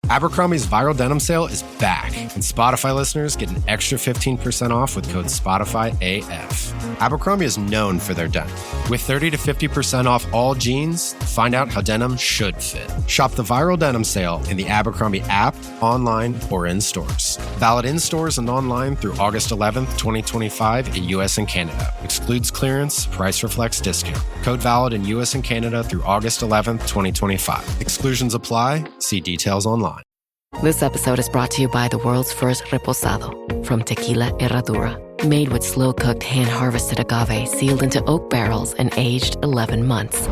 Abercrombie's viral denim sale is back, and Spotify listeners get an extra 15% off with code SPOTIFYAF. Abercrombie is known for their denim. With 30 to 50% off all jeans, find out how denim should fit. Shop the viral denim sale in the Abercrombie app, online, or in stores. Valid in stores and online through August 11th, 2025 in U.S. and Canada. Excludes clearance, price reflects discount. Code valid in U.S. and Canada through August 11th, 2025. Exclusions apply. See details online. This episode is brought to you by the world's first reposado from Tequila Herradura. Made with slow-cooked, hand-harvested agave sealed into oak barrels and aged 11 months.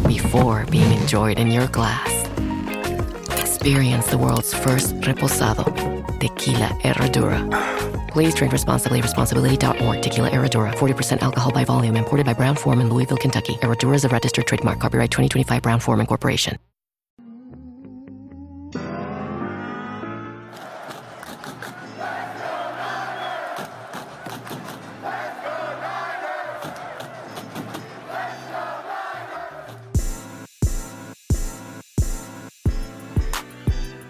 Before being enjoyed in your glass. Experience the world's first reposado. Tequila Herradura. Please drink responsibly. Responsibility.org. Tequila Herradura. 40% alcohol by volume. Imported by Brown-Forman, Louisville, Kentucky. Herradura is a registered trademark. Copyright 2025 Brown-Forman Corporation.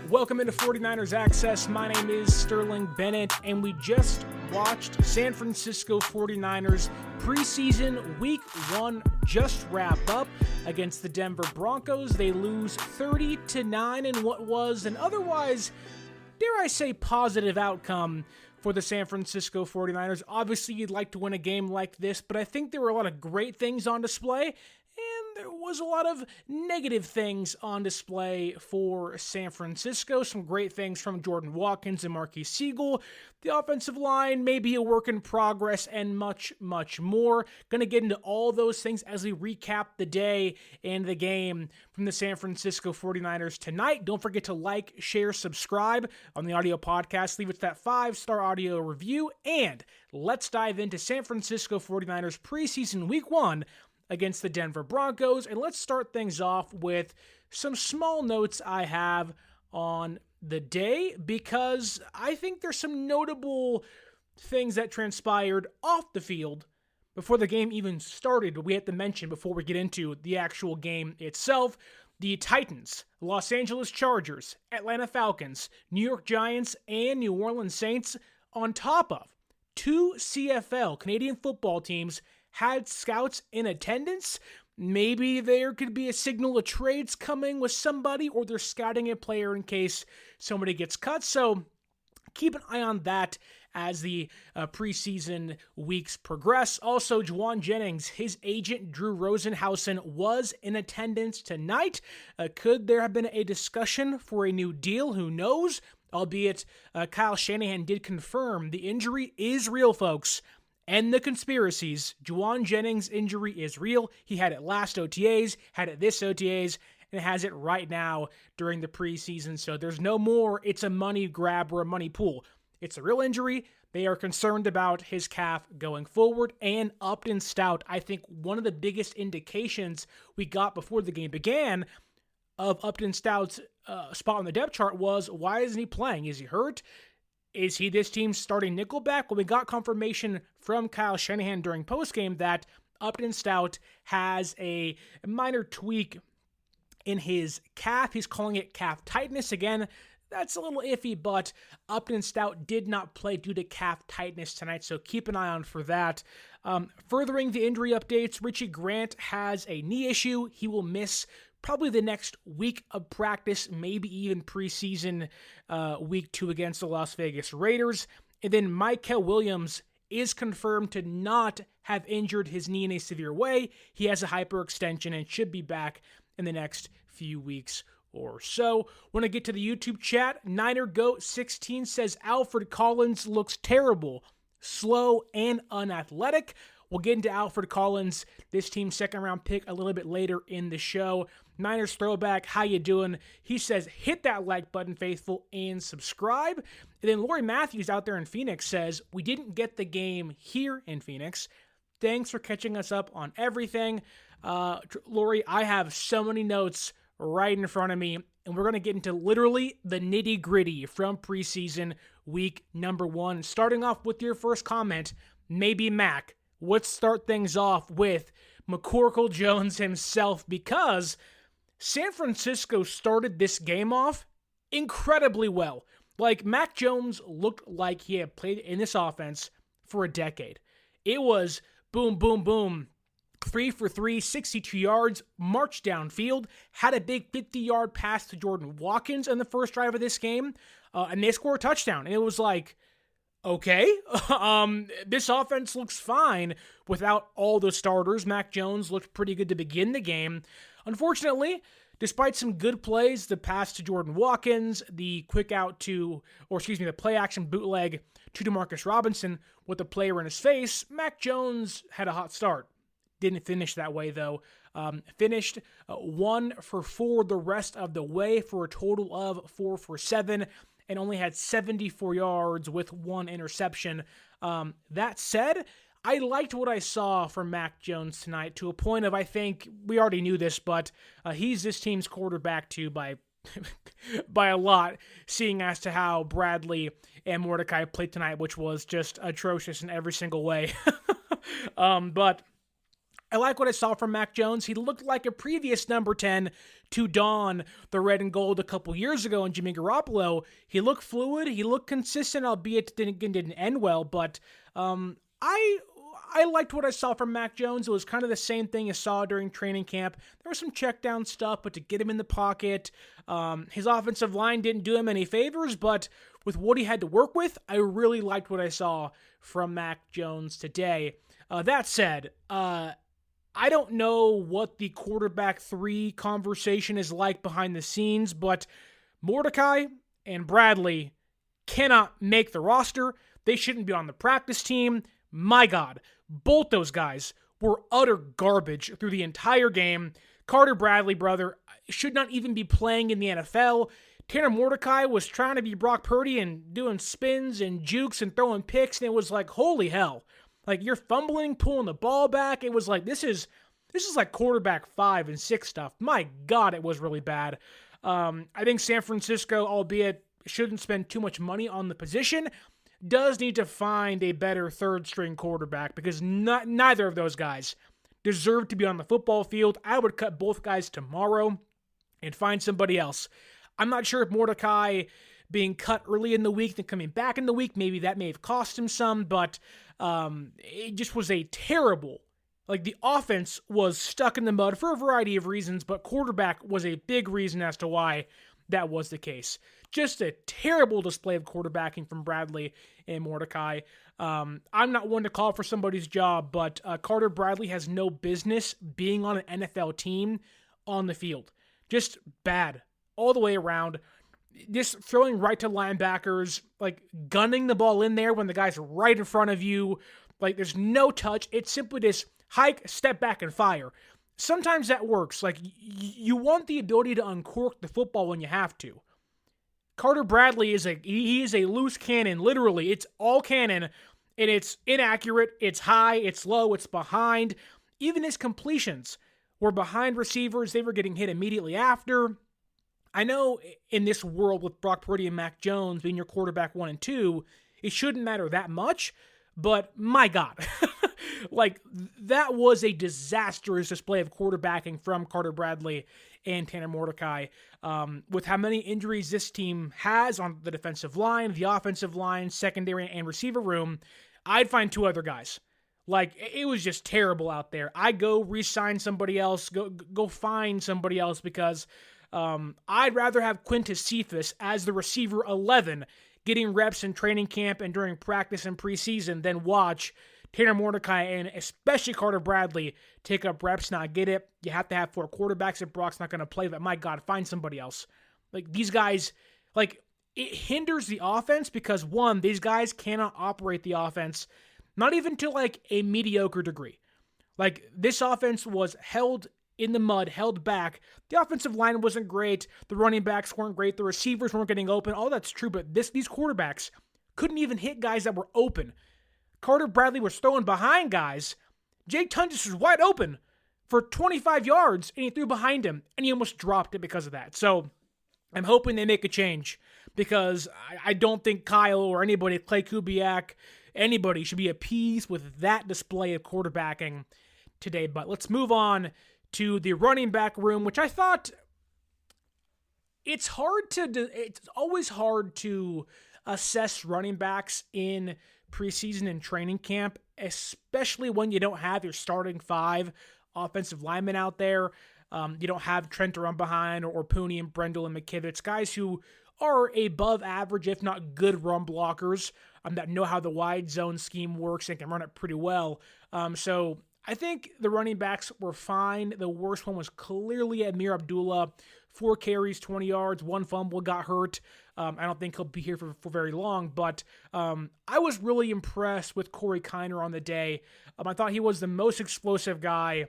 Welcome into 49ers Access. My name is Sterling Bennett, and we just watched San Francisco 49ers preseason week 1 just wrap up against the Denver Broncos. They lose 30-9 in what was an otherwise, dare I say, positive outcome for the San Francisco 49ers. Obviously, you'd like to win a game like this, but I think there were a lot of great things on display. And there was a lot of negative things on display for San Francisco. Some great things from Jordan Watkins and Marques Sigle. The offensive line may be a work in progress, and much, much more. Going to get into all those things as we recap the day and the game from the San Francisco 49ers tonight. Don't forget to like, share, subscribe on the audio podcast. Leave it that 5-star audio review. And let's dive into San Francisco 49ers preseason week 1 against the Denver Broncos. And let's start things off with some small notes I have on the day, because I think there's some notable things that transpired off the field before the game even started, but we have to mention before we get into the actual game itself. The Titans, Los Angeles Chargers, Atlanta Falcons, New York Giants, and New Orleans Saints, on top of 2 CFL, Canadian football teams, had scouts in attendance. Maybe there could be a signal of trades coming with somebody, or they're scouting a player in case somebody gets cut. So keep an eye on that as the preseason weeks progress. Also, Jauan Jennings, his agent Drew Rosenhausen, was in attendance tonight. Could there have been a discussion for a new deal? Who knows? Albeit Kyle Shanahan did confirm the injury is real, folks. And the conspiracies. Jauan Jennings' injury is real. He had it last OTAs, had it this OTAs, and has it right now during the preseason. So there's no more, it's a money grab or a money pool. It's a real injury. They are concerned about his calf going forward. And Upton Stout, I think one of the biggest indications we got before the game began of Upton Stout's spot on the depth chart was, why isn't he playing? Is he hurt? Is he this team's starting nickelback? Well, we got confirmation from Kyle Shanahan during postgame that Upton Stout has a minor tweak in his calf. He's calling it calf tightness. Again, that's a little iffy, but Upton Stout did not play due to calf tightness tonight, so keep an eye on for that. Furthering the injury updates, Richie Grant has a knee issue. He will miss probably the next week of practice, maybe even preseason week 2 against the Las Vegas Raiders. And then Mykel Williams is confirmed to not have injured his knee in a severe way. He has a hyperextension and should be back in the next few weeks or so. When I get to the YouTube chat, Niner Goat 16 says Alfred Collins looks terrible, slow, and unathletic. We'll get into Alfred Collins, this team's second-round pick, a little bit later in the show. Niners Throwback, how you doing? He says, hit that like button, faithful, and subscribe. And then Lori Matthews out there in Phoenix says, we didn't get the game here in Phoenix. Thanks for catching us up on everything. Lori, I have so many notes right in front of me, and we're going to get into literally the nitty-gritty from preseason week number 1. Starting off with your first comment, maybe Mac. Let's start things off with McCorkle Jones himself, because San Francisco started this game off incredibly well. Like, Mac Jones looked like he had played in this offense for a decade. It was boom, boom, boom, 3 for 3, 62 yards, marched downfield, had a big 50-yard pass to Jordan Watkins in the first drive of this game, and they scored a touchdown. And it was like, okay, this offense looks fine without all the starters. Mac Jones looked pretty good to begin the game. Unfortunately, despite some good plays, the pass to Jordan Watkins, the the play action bootleg to Demarcus Robinson with the player in his face, Mac Jones had a hot start. Didn't finish that way, though. Finished 1 for 4 the rest of the way for a total of 4 for 7 and only had 74 yards with 1 interception. That said, I liked what I saw from Mac Jones tonight to a point of, I think, we already knew this, but he's this team's quarterback too by a lot, seeing as to how Bradley and Mordecai played tonight, which was just atrocious in every single way. But I like what I saw from Mac Jones. He looked like a previous number 10 to don the red and gold a couple years ago in Jimmy Garoppolo. He looked fluid. He looked consistent, albeit didn't end well. But I liked what I saw from Mac Jones. It was kind of the same thing you saw during training camp. There was some check down stuff, but to get him in the pocket, his offensive line didn't do him any favors. But with what he had to work with, I really liked what I saw from Mac Jones today. That said, I don't know what the quarterback 3 conversation is like behind the scenes, but Mordecai and Bradley cannot make the roster. They shouldn't be on the practice team. My God, both those guys were utter garbage through the entire game. Carter Bradley, brother, should not even be playing in the NFL. Tanner Mordecai was trying to be Brock Purdy and doing spins and jukes and throwing picks, and it was like, holy hell. Like, you're fumbling, pulling the ball back. It was like, this is like quarterback 5 and 6 stuff. My God, it was really bad. I think San Francisco, albeit shouldn't spend too much money on the position, does need to find a better third-string quarterback because neither of those guys deserve to be on the football field. I would cut both guys tomorrow and find somebody else. I'm not sure if Mordecai being cut early in the week and coming back in the week, maybe that may have cost him some, but it just was a terrible, like, the offense was stuck in the mud for a variety of reasons, but quarterback was a big reason as to why that was the case. Just a terrible display of quarterbacking from Bradley and Mordecai. I'm not one to call for somebody's job, but Carter Bradley has no business being on an NFL team on the field. Just bad all the way around. Just throwing right to linebackers, like gunning the ball in there when the guy's right in front of you. Like, there's no touch. It's simply this hike, step back, and fire. Sometimes that works. Like, you want the ability to uncork the football when you have to. Carter Bradley is a loose cannon, literally. It's all cannon, and it's inaccurate, it's high, it's low, it's behind. Even his completions were behind receivers. They were getting hit immediately after. I know in this world with Brock Purdy and Mac Jones being your quarterback 1 and 2, it shouldn't matter that much, but my God. Like, that was a disastrous display of quarterbacking from Carter Bradley and Tanner Mordecai. With how many injuries this team has on the defensive line, the offensive line, secondary, and receiver room, I'd find 2 other guys. Like, it was just terrible out there. I'd go re-sign somebody else, go find somebody else, because I'd rather have Quintus Cephas as the receiver 11 getting reps in training camp and during practice and preseason than watch Tanner Mordecai and especially Carter Bradley take up reps. Now, I get it. You have to have 4 quarterbacks if Brock's not going to play, but my God, find somebody else. Like, these guys, like, it hinders the offense because, 1, these guys cannot operate the offense, not even to, like, a mediocre degree. Like, this offense was held in the mud, held back. The offensive line wasn't great. The running backs weren't great. The receivers weren't getting open. All that's true, but these quarterbacks couldn't even hit guys that were open. Carter Bradley was throwing behind guys. Jake Tunges was wide open for 25 yards, and he threw behind him, and he almost dropped it because of that. So I'm hoping they make a change because I don't think Kyle or anybody, Clay Kubiak, anybody should be appeased with that display of quarterbacking today. But let's move on to the running back room, which I thought it's always hard to assess running backs in preseason and training camp, especially when you don't have your starting 5 offensive linemen out there. You don't have Trent to run behind, or Pooney and Brendel and McKivitz, guys who are above average, if not good run blockers, that know how the wide zone scheme works and can run it pretty well. So I think the running backs were fine. The worst one was clearly Amir Abdullah. 4 carries, 20 yards, 1 fumble, got hurt. I don't think he'll be here for very long, but I was really impressed with Cory Kiner on the day. I thought he was the most explosive guy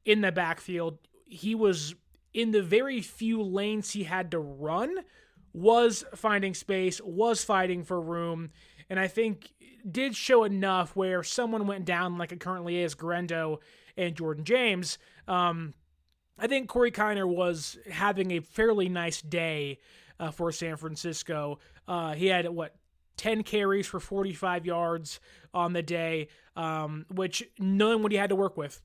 in the backfield. He was, in the very few lanes he had to run, was finding space, was fighting for room, and I think did show enough where someone went down like it currently is, Garendo and Jordan James. I think Cory Kiner was having a fairly nice day for San Francisco. He had, 10 carries for 45 yards on the day, which, knowing what he had to work with,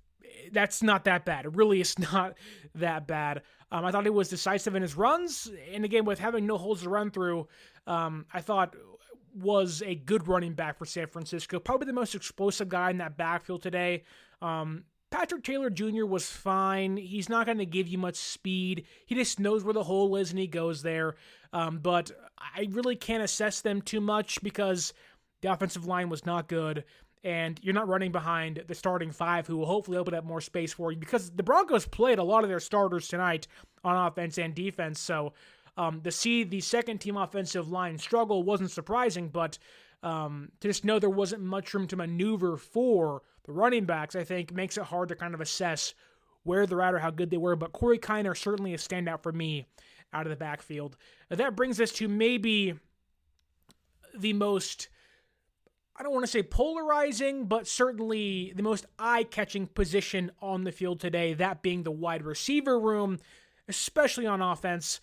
that's not that bad. It really is not that bad. I thought he was decisive in his runs, and again, with having no holes to run through, I thought was a good running back for San Francisco. Probably the most explosive guy in that backfield today. Patrick Taylor Jr. was fine. He's not going to give you much speed. He just knows where the hole is and he goes there. But I really can't assess them too much because the offensive line was not good. And you're not running behind the starting 5 who will hopefully open up more space for you, because the Broncos played a lot of their starters tonight on offense and defense. So to see the second-team offensive line struggle wasn't surprising, but to just know there wasn't much room to maneuver for the running backs, I think, makes it hard to kind of assess where they're at or how good they were. But Cory Kiner certainly a standout for me out of the backfield. That brings us to maybe the most, I don't want to say polarizing, but certainly the most eye-catching position on the field today, that being the wide receiver room, especially on offense,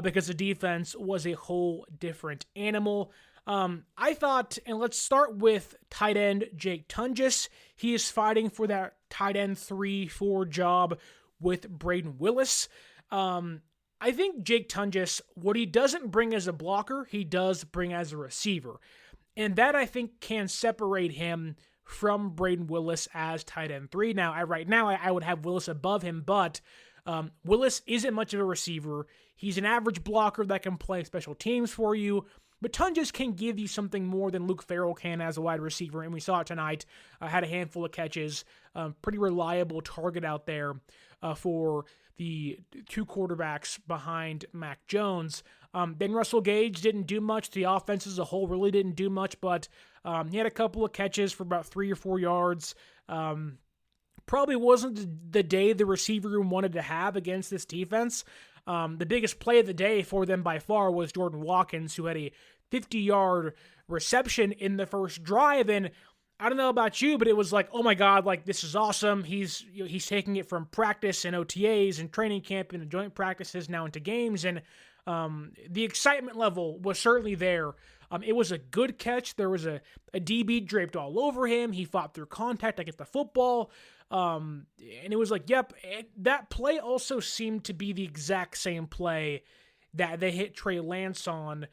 because the defense was a whole different animal. I thought, and let's start with tight end Jake Tunges. He is fighting for that tight end 3-4 job with Braden Willis. I think Jake Tunges, what he doesn't bring as a blocker, he does bring as a receiver. And that, I think, can separate him from Braden Willis as tight end 3. Now, right now, I would have Willis above him, but Willis isn't much of a receiver. He's an average blocker that can play special teams for you. But Tunges can give you something more than Luke Farrell can as a wide receiver, and we saw it tonight. Had a handful of catches, pretty reliable target out there for the 2 quarterbacks behind Mac Jones. Then Russell Gage didn't do much. The offense as a whole really didn't do much, but he had a couple of catches for about 3 or 4 yards. Probably wasn't the day the receiver room wanted to have against this defense. The biggest play of the day for them by far was Jordan Watkins, who had a 50-yard reception in the first drive. And I don't know about you, but it was like, oh my God, like this is awesome. He's taking it from practice and OTAs and training camp and joint practices now into games. And the excitement level was certainly there. It was a good catch. There was a DB draped all over him. He fought through contact to get the football. And it was like, yep, that play also seemed to be the exact same play that they hit Trey Lance on,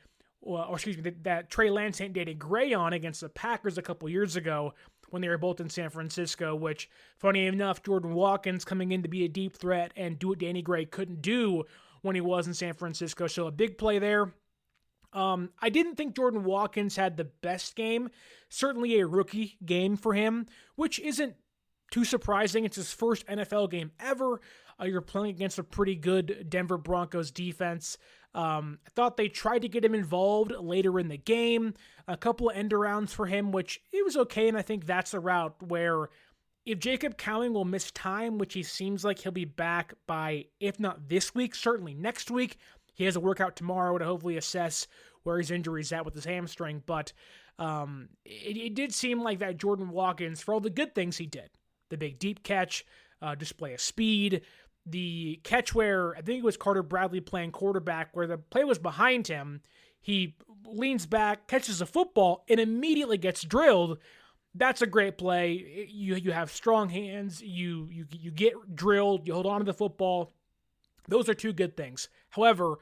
that Trey Lance and Danny Gray on against the Packers a couple years ago when they were both in San Francisco, which, funny enough, Jordan Watkins coming in to be a deep threat and do what Danny Gray couldn't do when he was in San Francisco. So a big play there. I didn't think Jordan Watkins had the best game. Certainly a rookie game for him, which isn't too surprising. It's his first NFL game ever. You're playing against a pretty good Denver Broncos defense. I thought they tried to get him involved later in the game. A couple of end arounds for him, which it was okay, and I think that's a route where if Jacob Cowing will miss time, which he seems like he'll be back by, if not this week, certainly next week. He has a workout tomorrow to hopefully assess where his injury's at with his hamstring, but it did seem like that Jordan Watkins, for all the good things he did, the big deep catch, display of speed, the catch where I think it was Carter Bradley playing quarterback, where the play was behind him, he leans back, catches a football, and immediately gets drilled. That's a great play. You have strong hands, you get drilled, you hold on to the football. Those are 2 good things. However,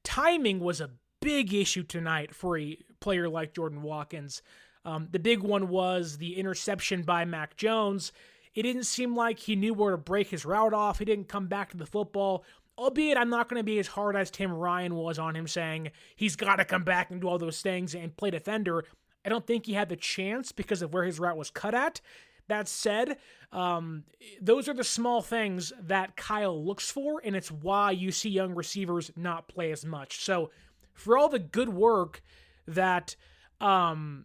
timing was a big issue tonight for a player like Jordan Watkins. The big one was the interception by Mac Jones. It didn't seem like he knew where to break his route off. He didn't come back to the football. Albeit, I'm not going to be as hard as Tim Ryan was on him, saying he's got to come back and do all those things and play defender. I don't think he had the chance because of where his route was cut at. That said, those are the small things that Kyle looks for, and it's why you see young receivers not play as much. So, for all the good work that Jordan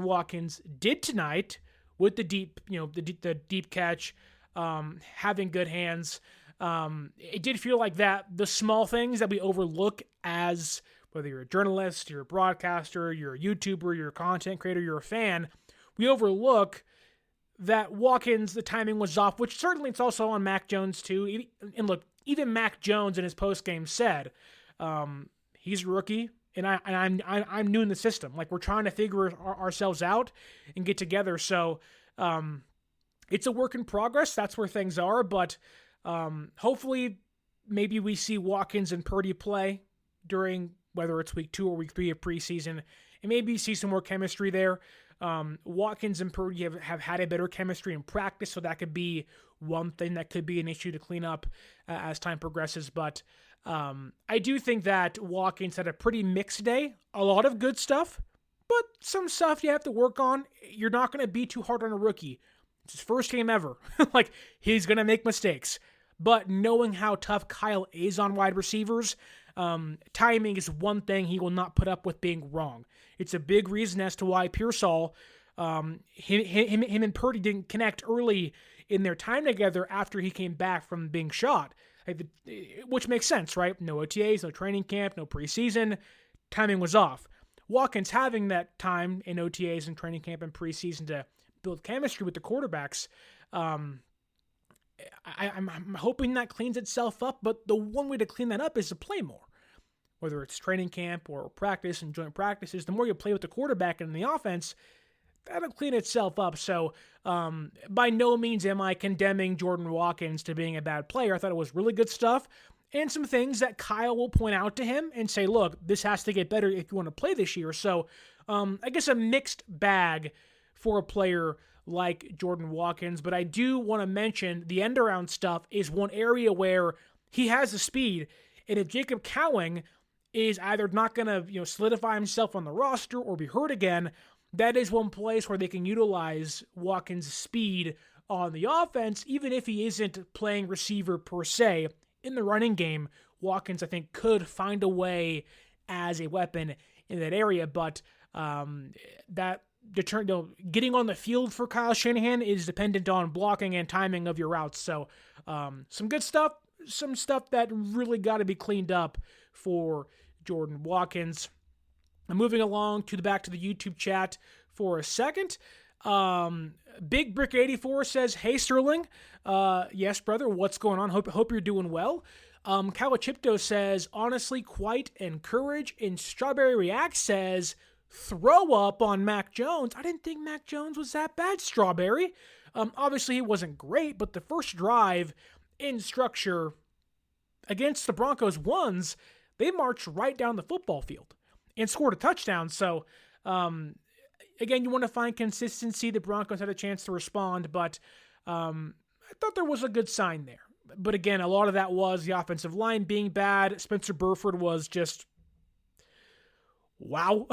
Watkins did tonight with the deep, the deep catch, having good hands, it did feel like that the small things that we overlook as whether you're a journalist, you're a broadcaster, you're a YouTuber, you're a content creator, you're a fan, we overlook that Watkins, the timing was off, which certainly it's also on Mac Jones too. And look, even Mac Jones in his postgame said, he's a rookie and I'm new in the system. Like, we're trying to figure ourselves out and get together. So it's a work in progress. That's where things are. But hopefully maybe we see Watkins and Purdy play during whether it's week 2 or week 3 of preseason, and maybe see some more chemistry there. Watkins and Purdy have had a better chemistry in practice, so that could be one thing that could be an issue to clean up as time progresses. But I do think that Watkins had a pretty mixed day. A lot of good stuff, but some stuff you have to work on. You're not going to be too hard on a rookie. It's his first game ever. Like, he's going to make mistakes. But knowing how tough Kyle is on wide receivers, timing is one thing he will not put up with being wrong. It's a big reason as to why Pearsall, him and Purdy didn't connect early in their time together after he came back from being shot, which makes sense, right? No OTAs, no training camp, no preseason. Timing was off. Watkins having that time in OTAs and training camp and preseason to build chemistry with the quarterbacks, I'm hoping that cleans itself up, but the one way to clean that up is to play more. Whether it's training camp or practice and joint practices, the more you play with the quarterback and the offense, that'll clean itself up. So by no means am I condemning Jordan Watkins to being a bad player. I thought it was really good stuff and some things that Kyle will point out to him and say, look, this has to get better if you want to play this year. So I guess a mixed bag for a player like Jordan Watkins, but I do want to mention the end-around stuff is one area where he has the speed, and if Jacob Cowing is either not going to solidify himself on the roster or be hurt again, that is one place where they can utilize Watkins' speed on the offense, even if he isn't playing receiver per se. In the running game, Watkins, I think, could find a way as a weapon in that area, but getting on the field for Kyle Shanahan is dependent on blocking and timing of your routes. So some good stuff, some stuff that really got to be cleaned up for Jordan Watkins. I'm moving along back to the YouTube chat for a second. Big Brick 84 says, "Hey Sterling, yes brother, what's going on? Hope you're doing well." Kawachipto says, "Honestly, quite encouraged." And Strawberry React says, "Throw up on Mac Jones." I didn't think Mac Jones was that bad, Strawberry. Obviously, he wasn't great, but the first drive in structure against the Broncos ones, they marched right down the football field and scored a touchdown. So, again, you want to find consistency. The Broncos had a chance to respond, but I thought there was a good sign there. But again, a lot of that was the offensive line being bad. Spencer Burford was just, wow.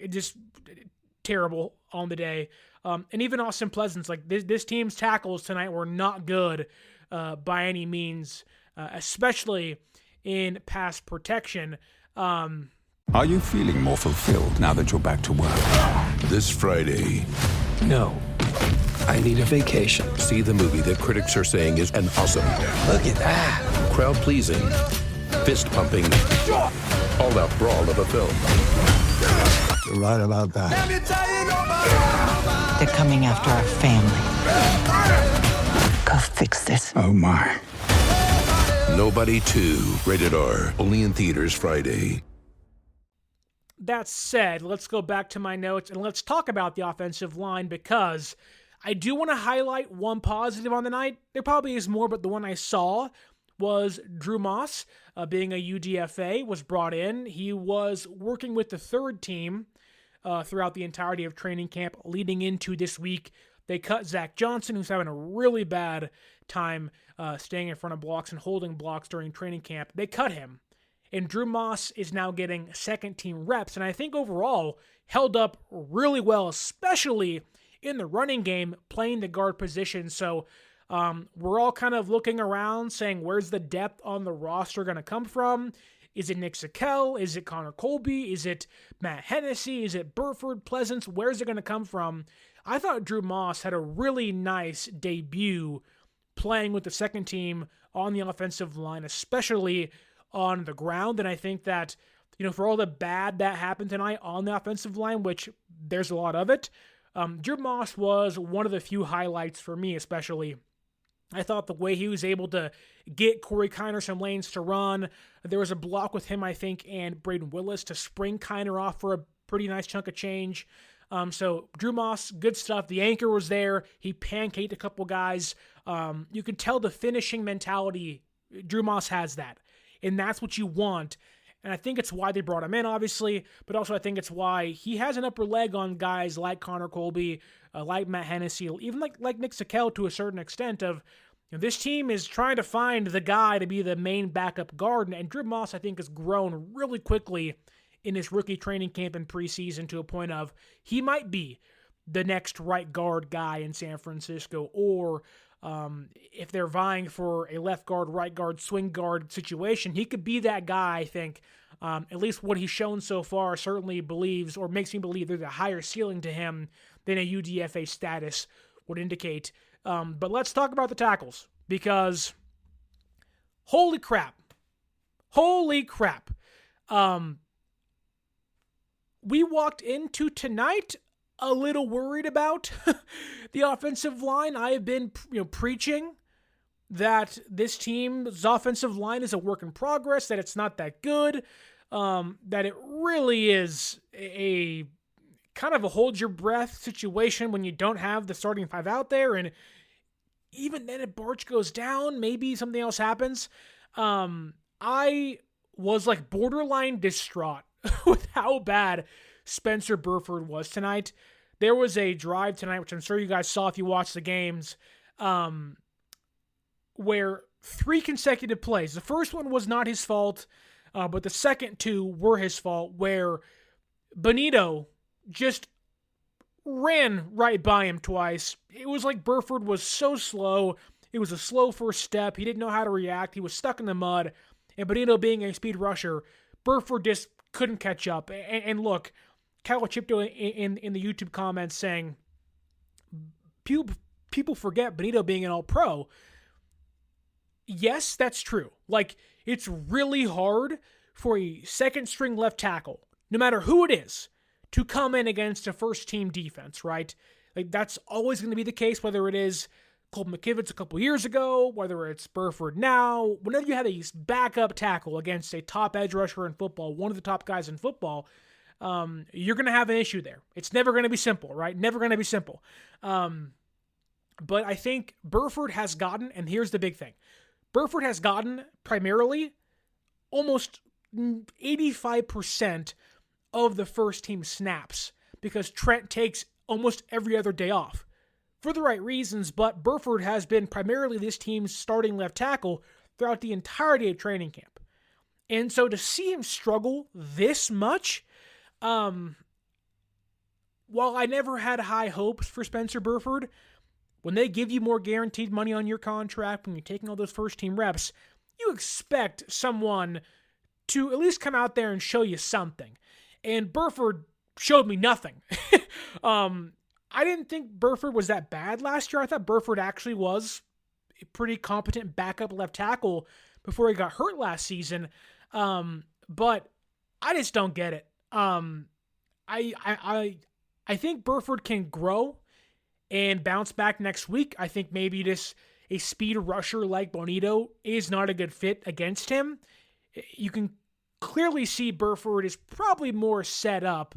Just terrible on the day. And even Austin Pleasant's, like, this team's tackles tonight were not good by any means, especially in pass protection. Are you feeling more fulfilled now that you're back to work? This Friday. No. I need a vacation. See the movie that critics are saying is an awesome, Look at that. crowd-pleasing, fist-pumping, all-out brawl of a film. You're right about that. They're coming after our family. Go fix this. Oh, my. Nobody 2, rated R, only in theaters Friday. That said, let's go back to my notes and let's talk about the offensive line, because I do want to highlight one positive on the night. There probably is more, but the one I saw was Drew Moss, being a UDFA, was brought in. He was working with the third team throughout the entirety of training camp leading into this week. They cut Zach Johnson, who's having a really bad time staying in front of blocks and holding blocks during training camp. They cut him. And Drew Moss is now getting second-team reps, and I think overall held up really well, especially in the running game, playing the guard position. So we're all kind of looking around saying, where's the depth on the roster going to come from? Is it Nick Sigle? Is it Connor Colby? Is it Matt Hennessy? Is it Burford, Pleasance? Where's it going to come from? I thought Drew Moss had a really nice debut playing with the second team on the offensive line, especially on the ground. And I think that, for all the bad that happened tonight on the offensive line, which there's a lot of it, Drew Moss was one of the few highlights for me, especially. I thought the way he was able to get Cory Kiner some lanes to run. There was a block with him, I think, and Braden Willis to spring Kiner off for a pretty nice chunk of change. So Drew Moss, good stuff. The anchor was there. He pancaked a couple guys. You could tell the finishing mentality. Drew Moss has that. And that's what you want. And I think it's why they brought him in, obviously, but also I think it's why he has an upper leg on guys like Connor Colby, like Matt Hennessy, even like Nick Sigle to a certain extent of, this team is trying to find the guy to be the main backup guard. And Drew Moss, I think, has grown really quickly in his rookie training camp and preseason to a point of he might be the next right guard guy in San Francisco, or if they're vying for a left guard, right guard, swing guard situation, he could be that guy, I think. At least what he's shown so far certainly believes, or makes me believe, there's a higher ceiling to him than a UDFA status would indicate. But let's talk about the tackles, because holy crap. We walked into tonight a little worried about the offensive line. I have been preaching that this team's offensive line is a work in progress, that it's not that good, that it really is a kind of a hold your breath situation when you don't have the starting five out there. And even then, if Barch goes down, maybe something else happens. I was like borderline distraught with how bad Spencer Burford was tonight. There was a drive tonight, which I'm sure you guys saw if you watched the games, where 3 consecutive plays. The first one was not his fault, but the second 2 were his fault, where Bonito just ran right by him twice. It was like Burford was so slow. It was a slow first step. He didn't know how to react. He was stuck in the mud. And Bonito being a speed rusher, Burford just couldn't catch up. And look, Cal chipped in the YouTube comments saying, people forget Bonito being an all-pro. Yes, that's true. Like, it's really hard for a second-string left tackle, no matter who it is, to come in against a first-team defense, right? Like, that's always going to be the case, whether it is Colt McKivitz a couple years ago, whether it's Burford now. Whenever you have a backup tackle against a top edge rusher in football, one of the top guys in football, you're going to have an issue there. It's never going to be simple, right? Never going to be simple. But I think Burford has gotten, and here's the big thing, Burford has gotten primarily almost 85% of the first team snaps because Trent takes almost every other day off for the right reasons, but Burford has been primarily this team's starting left tackle throughout the entirety of training camp. And so to see him struggle this much, while I never had high hopes for Spencer Burford, when they give you more guaranteed money on your contract, when you're taking all those first team reps, you expect someone to at least come out there and show you something. And Burford showed me nothing. I didn't think Burford was that bad last year. I thought Burford actually was a pretty competent backup left tackle before he got hurt last season. But I just don't get it. I think Burford can grow and bounce back next week. I think maybe just a speed rusher like Bonito is not a good fit against him. You can clearly see Burford is probably more set up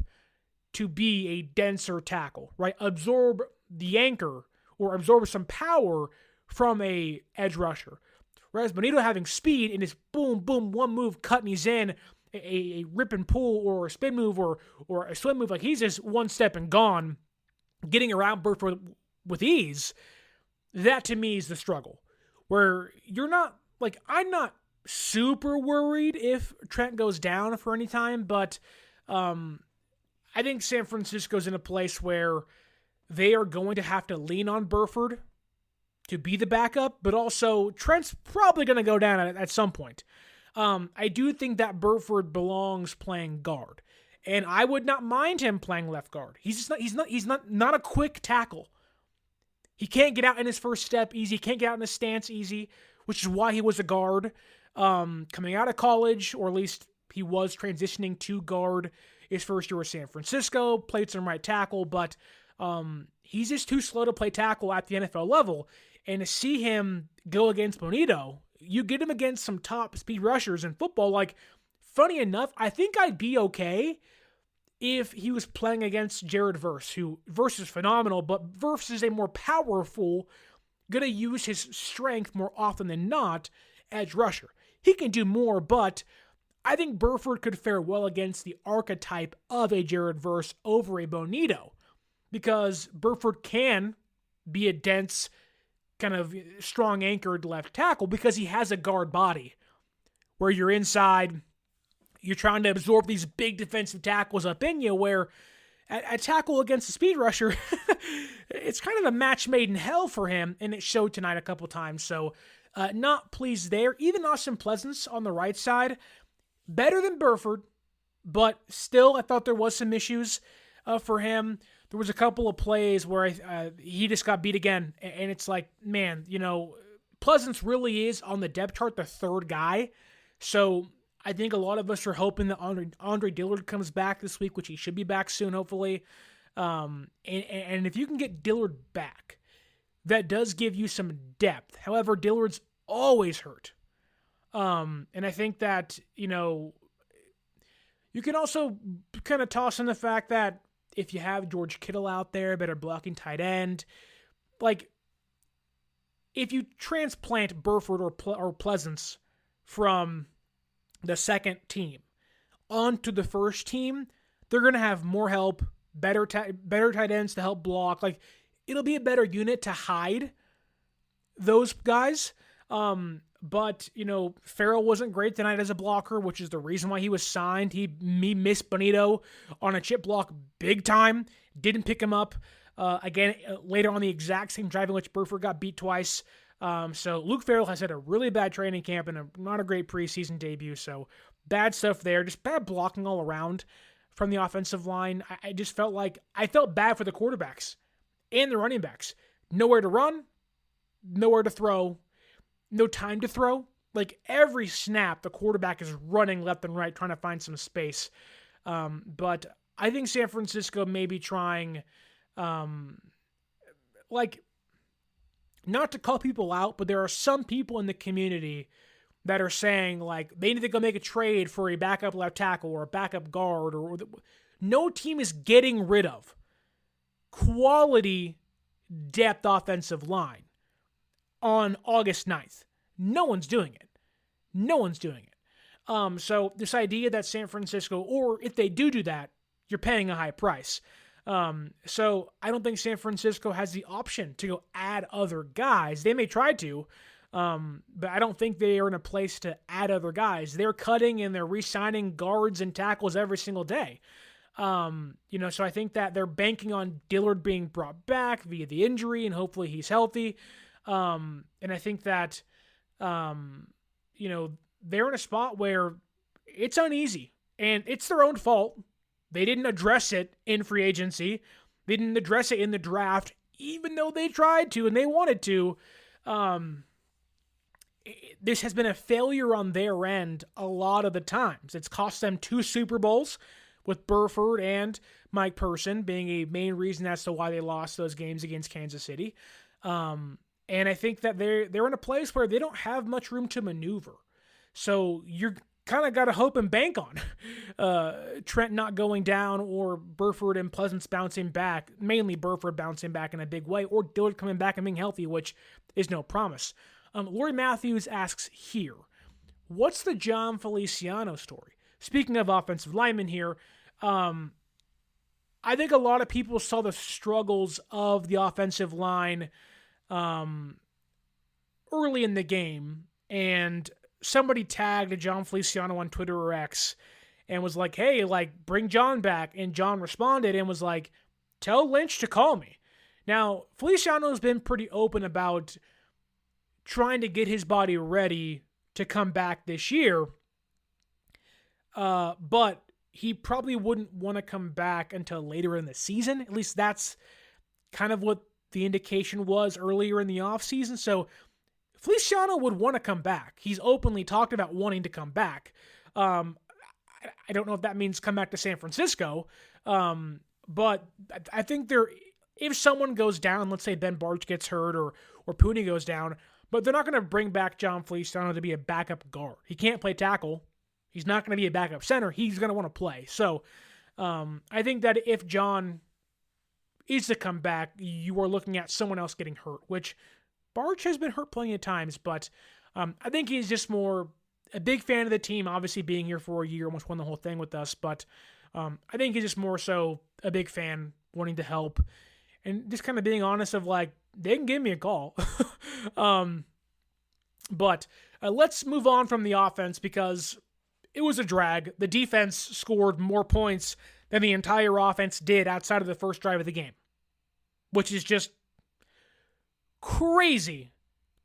to be a denser tackle, right? Absorb the anchor or absorb some power from a edge rusher. Whereas Bonito having speed and his boom, boom, one move cut and he's in, a rip and pull or a spin move or a swim move, like he's just one step and gone, getting around Burford with ease. That to me is the struggle. Where you're not, like, I'm not super worried if Trent goes down for any time, but I think San Francisco's in a place where they are going to have to lean on Burford to be the backup, but also Trent's probably going to go down at some point. I do think that Burford belongs playing guard, and I would not mind him playing left guard. He's not a quick tackle. He can't get out in his first step easy. He can't get out in his stance easy, which is why he was a guard coming out of college, or at least he was transitioning to guard his first year with San Francisco, played some right tackle, but he's just too slow to play tackle at the NFL level. And to see him go against Bonito, you get him against some top speed rushers in football. Like, funny enough, I think I'd be okay if he was playing against Jared Verse, who Verse is phenomenal, but Verse is a more powerful, going to use his strength more often than not, edge rusher. He can do more, but I think Burford could fare well against the archetype of a Jared Verse over a Bonito, because Burford can be a dense, kind of strong anchored left tackle because he has a guard body where you're inside, you're trying to absorb these big defensive tackles up in you, where at tackle against a speed rusher, it's kind of a match made in hell for him, and it showed tonight a couple times. So not pleased there. Even Austin Pleasance on the right side, better than Burford, but still I thought there was some issues for him. There was a couple of plays where he just got beat again, and it's like, man, Pleasance really is on the depth chart the third guy. So I think a lot of us are hoping that Andre Dillard comes back this week, which he should be back soon, hopefully. And if you can get Dillard back, that does give you some depth. However, Dillard's always hurt. And I think that, you can also kind of toss in the fact that if you have George Kittle out there, better blocking tight end, like, if you transplant Burford or Pleasance from the second team onto the first team, they're going to have more help, better tight ends to help block. Like, it'll be a better unit to hide those guys. But, Farrell wasn't great tonight as a blocker, which is the reason why he was signed. He missed Bonito on a chip block big time. Didn't pick him up again later on the exact same drive in which Burford got beat twice. So Luke Farrell has had a really bad training camp and not a great preseason debut. So bad stuff there. Just bad blocking all around from the offensive line. I just felt like I felt bad for the quarterbacks and the running backs. Nowhere to run, nowhere to throw. No time to throw. Like, every snap, the quarterback is running left and right, trying to find some space. But I think San Francisco may be trying, not to call people out, but there are some people in the community that are saying, like, they need to go make a trade for a backup left tackle or a backup guard. No team is getting rid of quality depth offensive line on August 9th. No one's doing it. So this idea that San Francisco, or if they do that, you're paying a high price. So I don't think San Francisco has the option to go add other guys. They may try to, but I don't think they are in a place to add other guys. They're cutting and they're re-signing guards and tackles every single day. So I think that they're banking on Dillard being brought back via the injury, and hopefully he's healthy. And I think that, they're in a spot where it's uneasy, and it's their own fault. They didn't address it in free agency. They didn't address it in the draft, even though they tried to and they wanted to. This has been a failure on their end a lot of the times. It's cost them 2 Super Bowls, with Burford and Mike Person being a main reason as to why they lost those games against Kansas City. And I think that they're in a place where they don't have much room to maneuver. So you're kind of got to hope and bank on Trent not going down, or Burford and Pleasance bouncing back, mainly Burford bouncing back in a big way, or Dillard coming back and being healthy, which is no promise. Lori Matthews asks here, what's the John Feliciano story? Speaking of offensive linemen here, I think a lot of people saw the struggles of the offensive line early in the game, and somebody tagged John Feliciano on Twitter or X and was like, hey, like, bring John back. And John responded and was like, tell Lynch to call me. Now, Feliciano has been pretty open about trying to get his body ready to come back this year, but he probably wouldn't want to come back until later in the season. At least that's kind of what the indication was earlier in the offseason. So Feliciano would want to come back. He's openly talked about wanting to come back. I don't know if that means come back to San Francisco, but I think if someone goes down, let's say Ben Barch gets hurt or Pooney goes down, but they're not going to bring back John Feliciano to be a backup guard. He can't play tackle. He's not going to be a backup center. He's going to want to play. So I think that if John is to come back, you are looking at someone else getting hurt, which Barch has been hurt plenty of times, but I think he's just more a big fan of the team, obviously being here for a year, almost won the whole thing with us, but I think he's just more so a big fan, wanting to help, and just kind of being honest of like, they can give me a call. But let's move on from the offense because it was a drag. The defense scored more points than the entire offense did outside of the first drive of the game, which is just crazy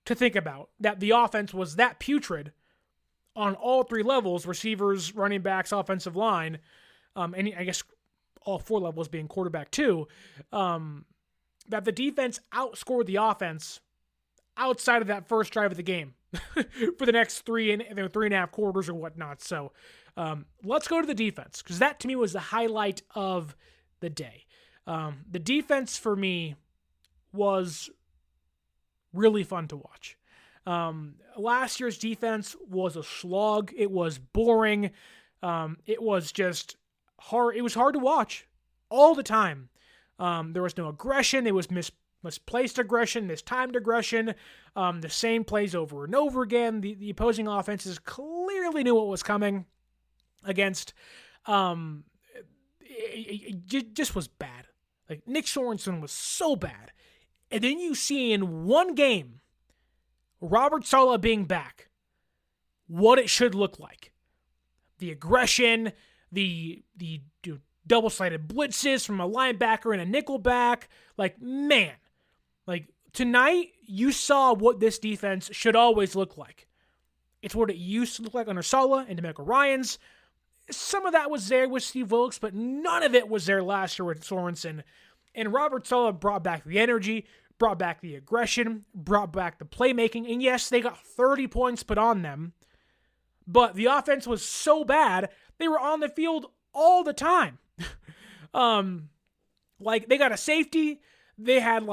to think about, that the offense was that putrid on all three levels, receivers, running backs, offensive line, and I guess all four levels being quarterback too, that the defense outscored the offense outside of that first drive of the game for the next three and a half quarters or whatnot. So let's go to the defense, because that to me was the highlight of the day. The defense for me was really fun to watch. Last year's defense was a slog. It was boring. It was just hard. It was hard to watch all the time. There was no aggression. It was misplaced aggression, mistimed aggression, the same plays over and over again. The opposing offenses clearly knew what was coming against. It just was bad. Like, Nick Sorensen was so bad. And then you see in one game, Robert Saleh being back, what it should look like. The aggression, the double-sided blitzes from a linebacker and a nickelback. Like, man. Like, tonight, you saw what this defense should always look like. It's what it used to look like under Saleh and DeMeco Ryans. Some of that was there with Steve Wilkes, but none of it was there last year with Sorensen. And Robert Saleh brought back the energy, brought back the aggression, brought back the playmaking. And yes, they got 30 points put on them, but the offense was so bad, they were on the field all the time. Like, they got a safety. They had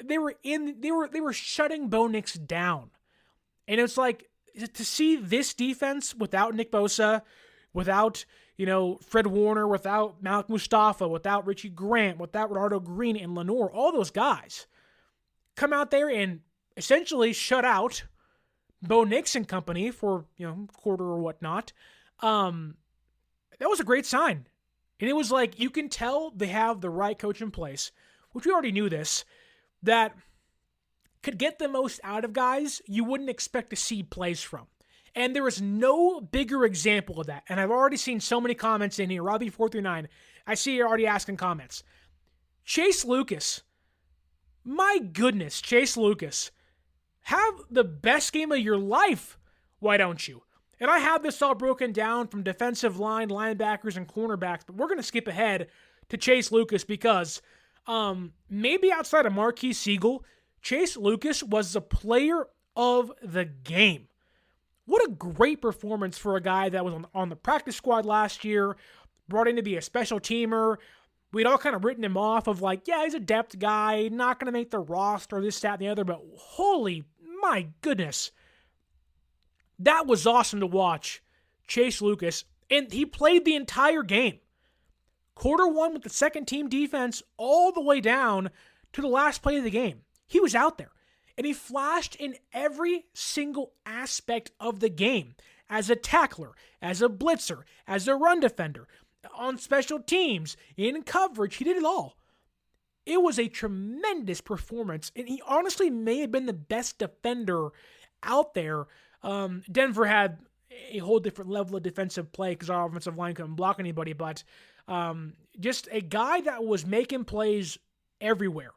they were shutting Bo Nix down. And it's like, to see this defense without Nick Bosa, without, Fred Warner, without Malik Mustafa, without Richie Grant, without Renardo Green and Lenore, all those guys come out there and essentially shut out Bo Nix and company for, quarter or whatnot. That was a great sign. And it was like, you can tell they have the right coach in place, which we already knew this, that could get the most out of guys you wouldn't expect to see plays from. And there is no bigger example of that. And I've already seen so many comments in here. Robbie439, I see you're already asking comments. Chase Lucas. My goodness, Chase Lucas. Have the best game of your life. Why don't you? And I have this all broken down from defensive line, linebackers, and cornerbacks, but we're going to skip ahead to Chase Lucas because maybe outside of Marques Sigle, Chase Lucas was the player of the game. What a great performance for a guy that was on the practice squad last year, brought in to be a special teamer. We'd all kind of written him off of like, yeah, he's a depth guy, not going to make the roster, this, that, and the other, but holy, my goodness. That was awesome to watch Chase Lucas, and he played the entire game. Quarter one with the second team defense all the way down to the last play of the game. He was out there, and he flashed in every single aspect of the game. As a tackler, as a blitzer, as a run defender, on special teams, in coverage, he did it all. It was a tremendous performance, and he honestly may have been the best defender out there. Denver had a whole different level of defensive play because our offensive line couldn't block anybody, but just a guy that was making plays everywhere,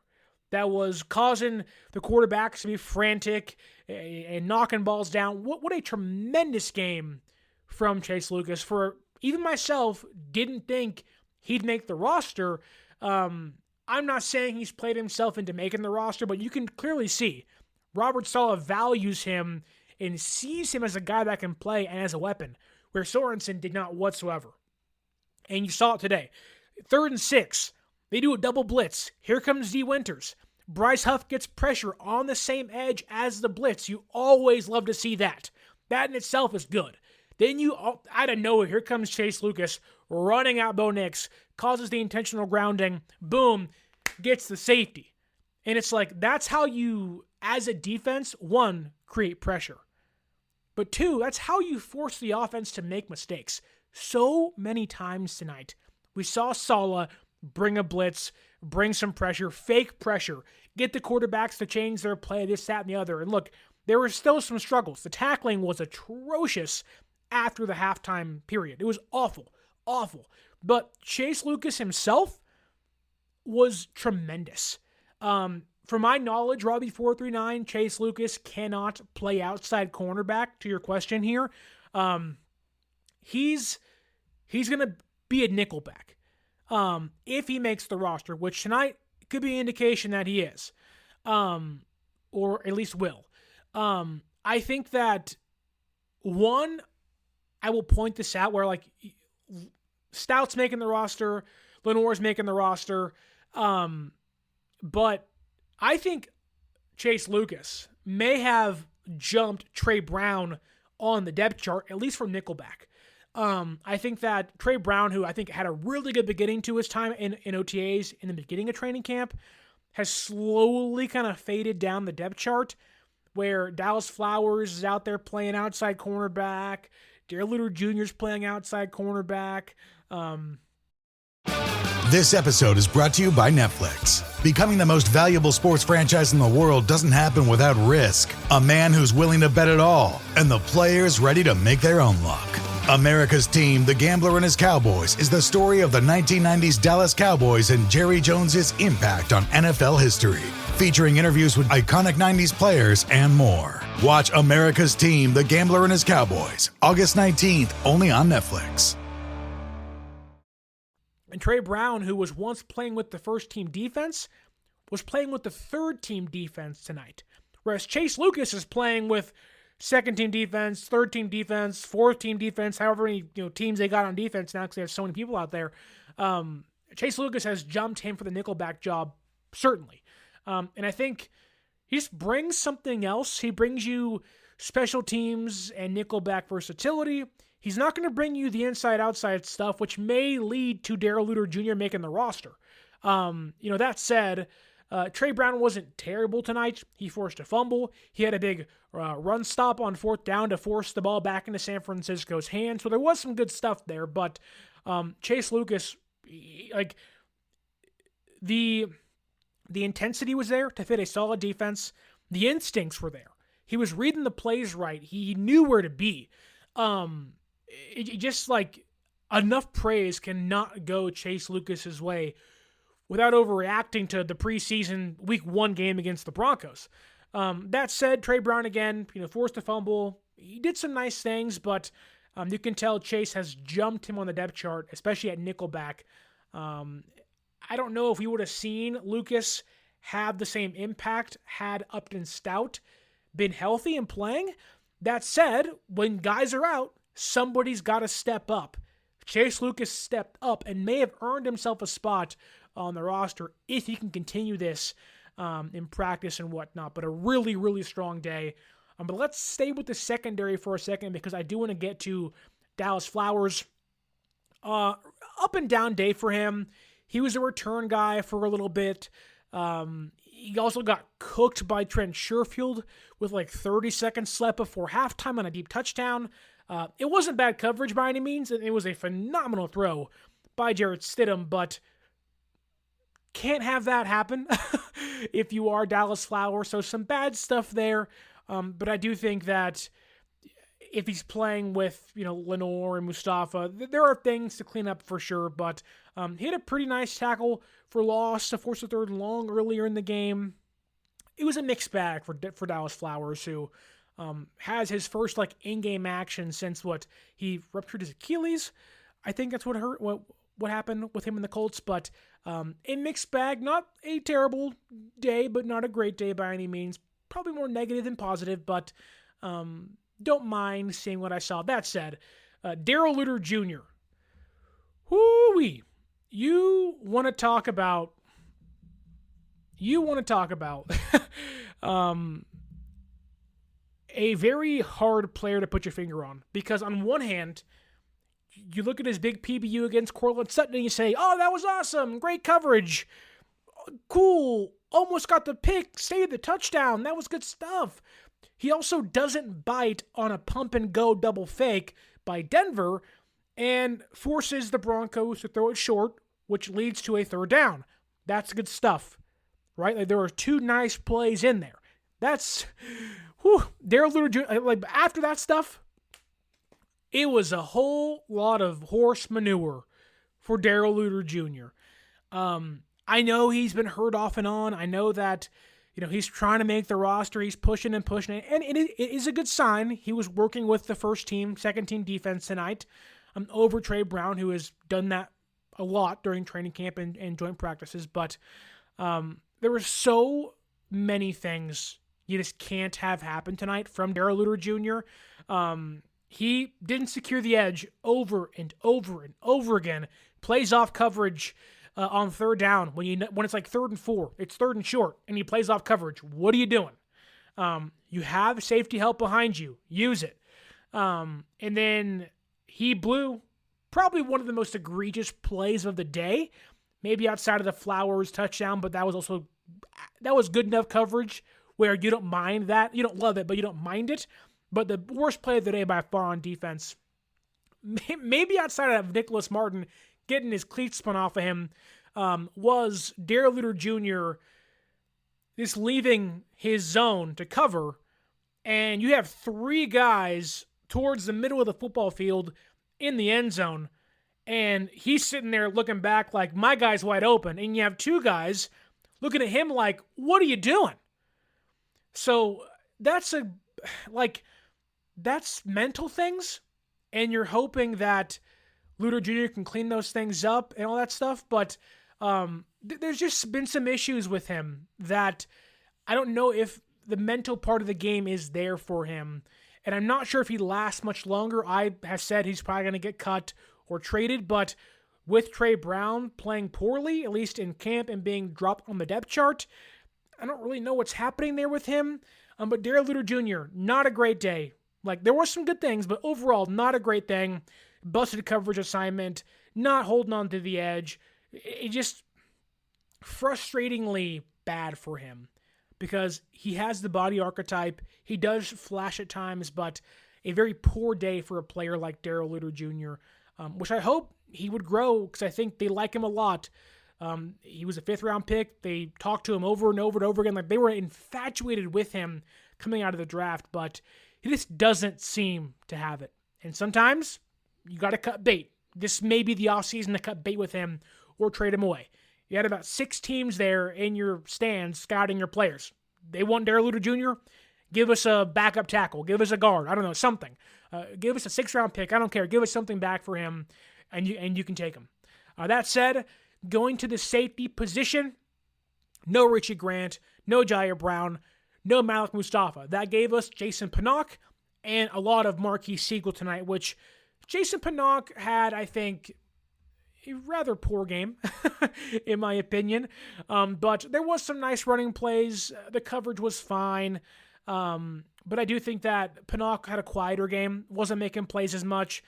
that was causing the quarterbacks to be frantic and knocking balls down. What a tremendous game from Chase Lucas. For even myself, didn't think he'd make the roster. I'm not saying he's played himself into making the roster, but you can clearly see Robert Saleh values him and sees him as a guy that can play and as a weapon, where Sorensen did not whatsoever. And you saw it today. 3rd and 6, they do a double blitz. Here comes D. Winters. Bryce Huff gets pressure on the same edge as the blitz. You always love to see that. That in itself is good. Then out of nowhere, here comes Chase Lucas running out Bo Nix, causes the intentional grounding, boom, gets the safety. And it's like, that's how you, as a defense, 1, create pressure. But 2, that's how you force the offense to make mistakes. So many times tonight, we saw Saleh bring a blitz, bring some pressure, fake pressure, get the quarterbacks to change their play, this, that, and the other. And look, there were still some struggles. The tackling was atrocious after the halftime period. It was awful, awful. But Chase Lucas himself was tremendous. From my knowledge, Robbie439, Chase Lucas cannot play outside cornerback, to your question here. He's going to be a nickelback if he makes the roster, which tonight could be an indication that he is, or at least will. I think that, one, I will point this out where, like, Stout's making the roster, Lenoir's making the roster, but I think Chase Lucas may have jumped Trey Brown on the depth chart, at least for nickelback. I think that Trey Brown, who I think had a really good beginning to his time in OTAs in the beginning of training camp, has slowly kind of faded down the depth chart, where Dallas Flowers is out there playing outside cornerback, Darrell Luter Jr. is playing outside cornerback. This episode is brought to you by Netflix. Becoming the most valuable sports franchise in the world doesn't happen without risk. A man who's willing to bet it all, and the players ready to make their own luck. America's Team, The Gambler and His Cowboys, is the story of the 1990s Dallas Cowboys and Jerry Jones's impact on NFL history. Featuring interviews with iconic 90s players and more. Watch America's Team, The Gambler and His Cowboys, August 19th, only on Netflix. And Trey Brown, who was once playing with the first team defense, was playing with the third team defense tonight. Whereas Chase Lucas is playing with second team defense, third team defense, fourth team defense, however many teams they got on defense now because they have so many people out there. Chase Lucas has jumped him for the nickelback job, certainly. And I think he just brings something else. He brings you special teams and nickelback versatility. He's not going to bring you the inside-outside stuff, which may lead to Darrell Luter Jr. making the roster. That said, Trey Brown wasn't terrible tonight. He forced a fumble. He had a big run stop on 4th down to force the ball back into San Francisco's hands. So there was some good stuff there. But Chase Lucas, like, the intensity was there to fit a solid defense. The instincts were there. He was reading the plays right. He knew where to be. Just like enough praise cannot go Chase Lucas's way without overreacting to the preseason week 1 game against the Broncos. That said, Trey Brown again, forced a fumble. He did some nice things, but you can tell Chase has jumped him on the depth chart, especially at nickelback. I don't know if we would have seen Lucas have the same impact had Upton Stout been healthy and playing. That said, when guys are out, somebody's got to step up. Chase Lucas stepped up and may have earned himself a spot on the roster if he can continue this in practice and whatnot. But a really, really strong day. But let's stay with the secondary for a second because I do want to get to Dallas Flowers. Up and down day for him. He was a return guy for a little bit. He also got cooked by Trent Sherfield with like 30 seconds left before halftime on a deep touchdown. It wasn't bad coverage by any means, and it was a phenomenal throw by Jarrett Stidham, but can't have that happen if you are Dallas Flowers. So some bad stuff there, but I do think that if he's playing with, Lenore and Mustafa, there are things to clean up for sure, but he had a pretty nice tackle for loss to force a third and long earlier in the game. It was a mixed bag for Dallas Flowers, who has his first in-game action since he ruptured his Achilles. I think that's what happened with him in the Colts, but a mixed bag, not a terrible day, but not a great day by any means. Probably more negative than positive, but don't mind seeing what I saw. That said, Darrell Luter Jr. Whoo-wee. You want to talk about a very hard player to put your finger on, because on one hand, you look at his big PBU against Courtland Sutton and you say, oh, that was awesome, great coverage, cool, almost got the pick, saved the touchdown, that was good stuff. He also doesn't bite on a pump and go double fake by Denver and forces the Broncos to throw it short, which leads to a third down. That's good stuff, right? There are two nice plays in there. That's, Darrell Luter Jr., after that stuff, it was a whole lot of horse manure for Darrell Luter Jr. I know he's been hurt off and on. I know that, he's trying to make the roster. He's pushing and pushing it. And it is a good sign. He was working with the first team, second team defense tonight over Trey Brown, who has done that a lot during training camp and joint practices. But there were so many things you just can't have happen tonight from Darrell Luter Jr. He didn't secure the edge over and over and over again. Plays off coverage on third down when it's like 3rd and 4, it's 3rd and short, and he plays off coverage. What are you doing? You have safety help behind you. Use it. And then he blew probably one of the most egregious plays of the day, maybe outside of the Flowers touchdown, but that was good enough coverage where you don't mind that. You don't love it, but you don't mind it. But the worst play of the day by far on defense, maybe outside of Nicholas Martin getting his cleats spun off of him, was Darrell Luter Jr. just leaving his zone to cover, and you have 3 guys towards the middle of the football field in the end zone, and he's sitting there looking back like, my guy's wide open, and you have 2 guys looking at him like, what are you doing? So that's mental things, and you're hoping that Luter Jr. can clean those things up and all that stuff, but there's just been some issues with him that I don't know if the mental part of the game is there for him, and I'm not sure if he lasts much longer. I have said he's probably going to get cut or traded, but with Trey Brown playing poorly, at least in camp, and being dropped on the depth chart, I don't really know what's happening there with him. But Darrell Luter Jr., not a great day. There were some good things, but overall, not a great thing. Busted coverage assignment, not holding on to the edge. It just frustratingly bad for him because he has the body archetype. He does flash at times, but a very poor day for a player like Darrell Luter Jr., which I hope he would grow because I think they like him a lot. He was a 5th-round pick. They talked to him over and over and over again. They were infatuated with him coming out of the draft, but he just doesn't seem to have it. And sometimes you got to cut bait. This may be the offseason to cut bait with him or trade him away. You had about 6 teams there in your stands scouting your players. They want Darrell Luter Jr., give us a backup tackle. Give us a guard. I don't know, something. Give us a 6th-round pick. I don't care. Give us something back for him, and you can take him. That said, going to the safety position, no Richie Grant, no Jair Brown, no Malik Mustafa. That gave us Jason Pinnock and a lot of Marques Sigle tonight, which Jason Pinnock had, I think, a rather poor game, in my opinion. But there was some nice running plays. The coverage was fine. But I do think that Pinnock had a quieter game, wasn't making plays as much.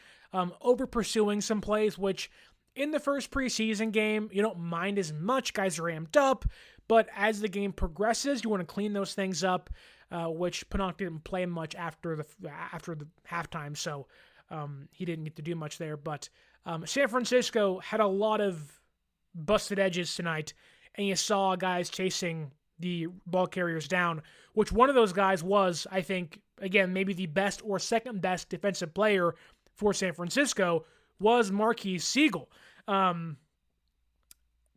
over pursuing some plays, which in the first preseason game, you don't mind as much. Guys are amped up, but as the game progresses, you want to clean those things up, which Pinnock didn't play much after the halftime, so he didn't get to do much there. But San Francisco had a lot of busted edges tonight, and you saw guys chasing the ball carriers down, which one of those guys was, I think, again, maybe the best or second best defensive player for San Francisco, was Marques Sigle.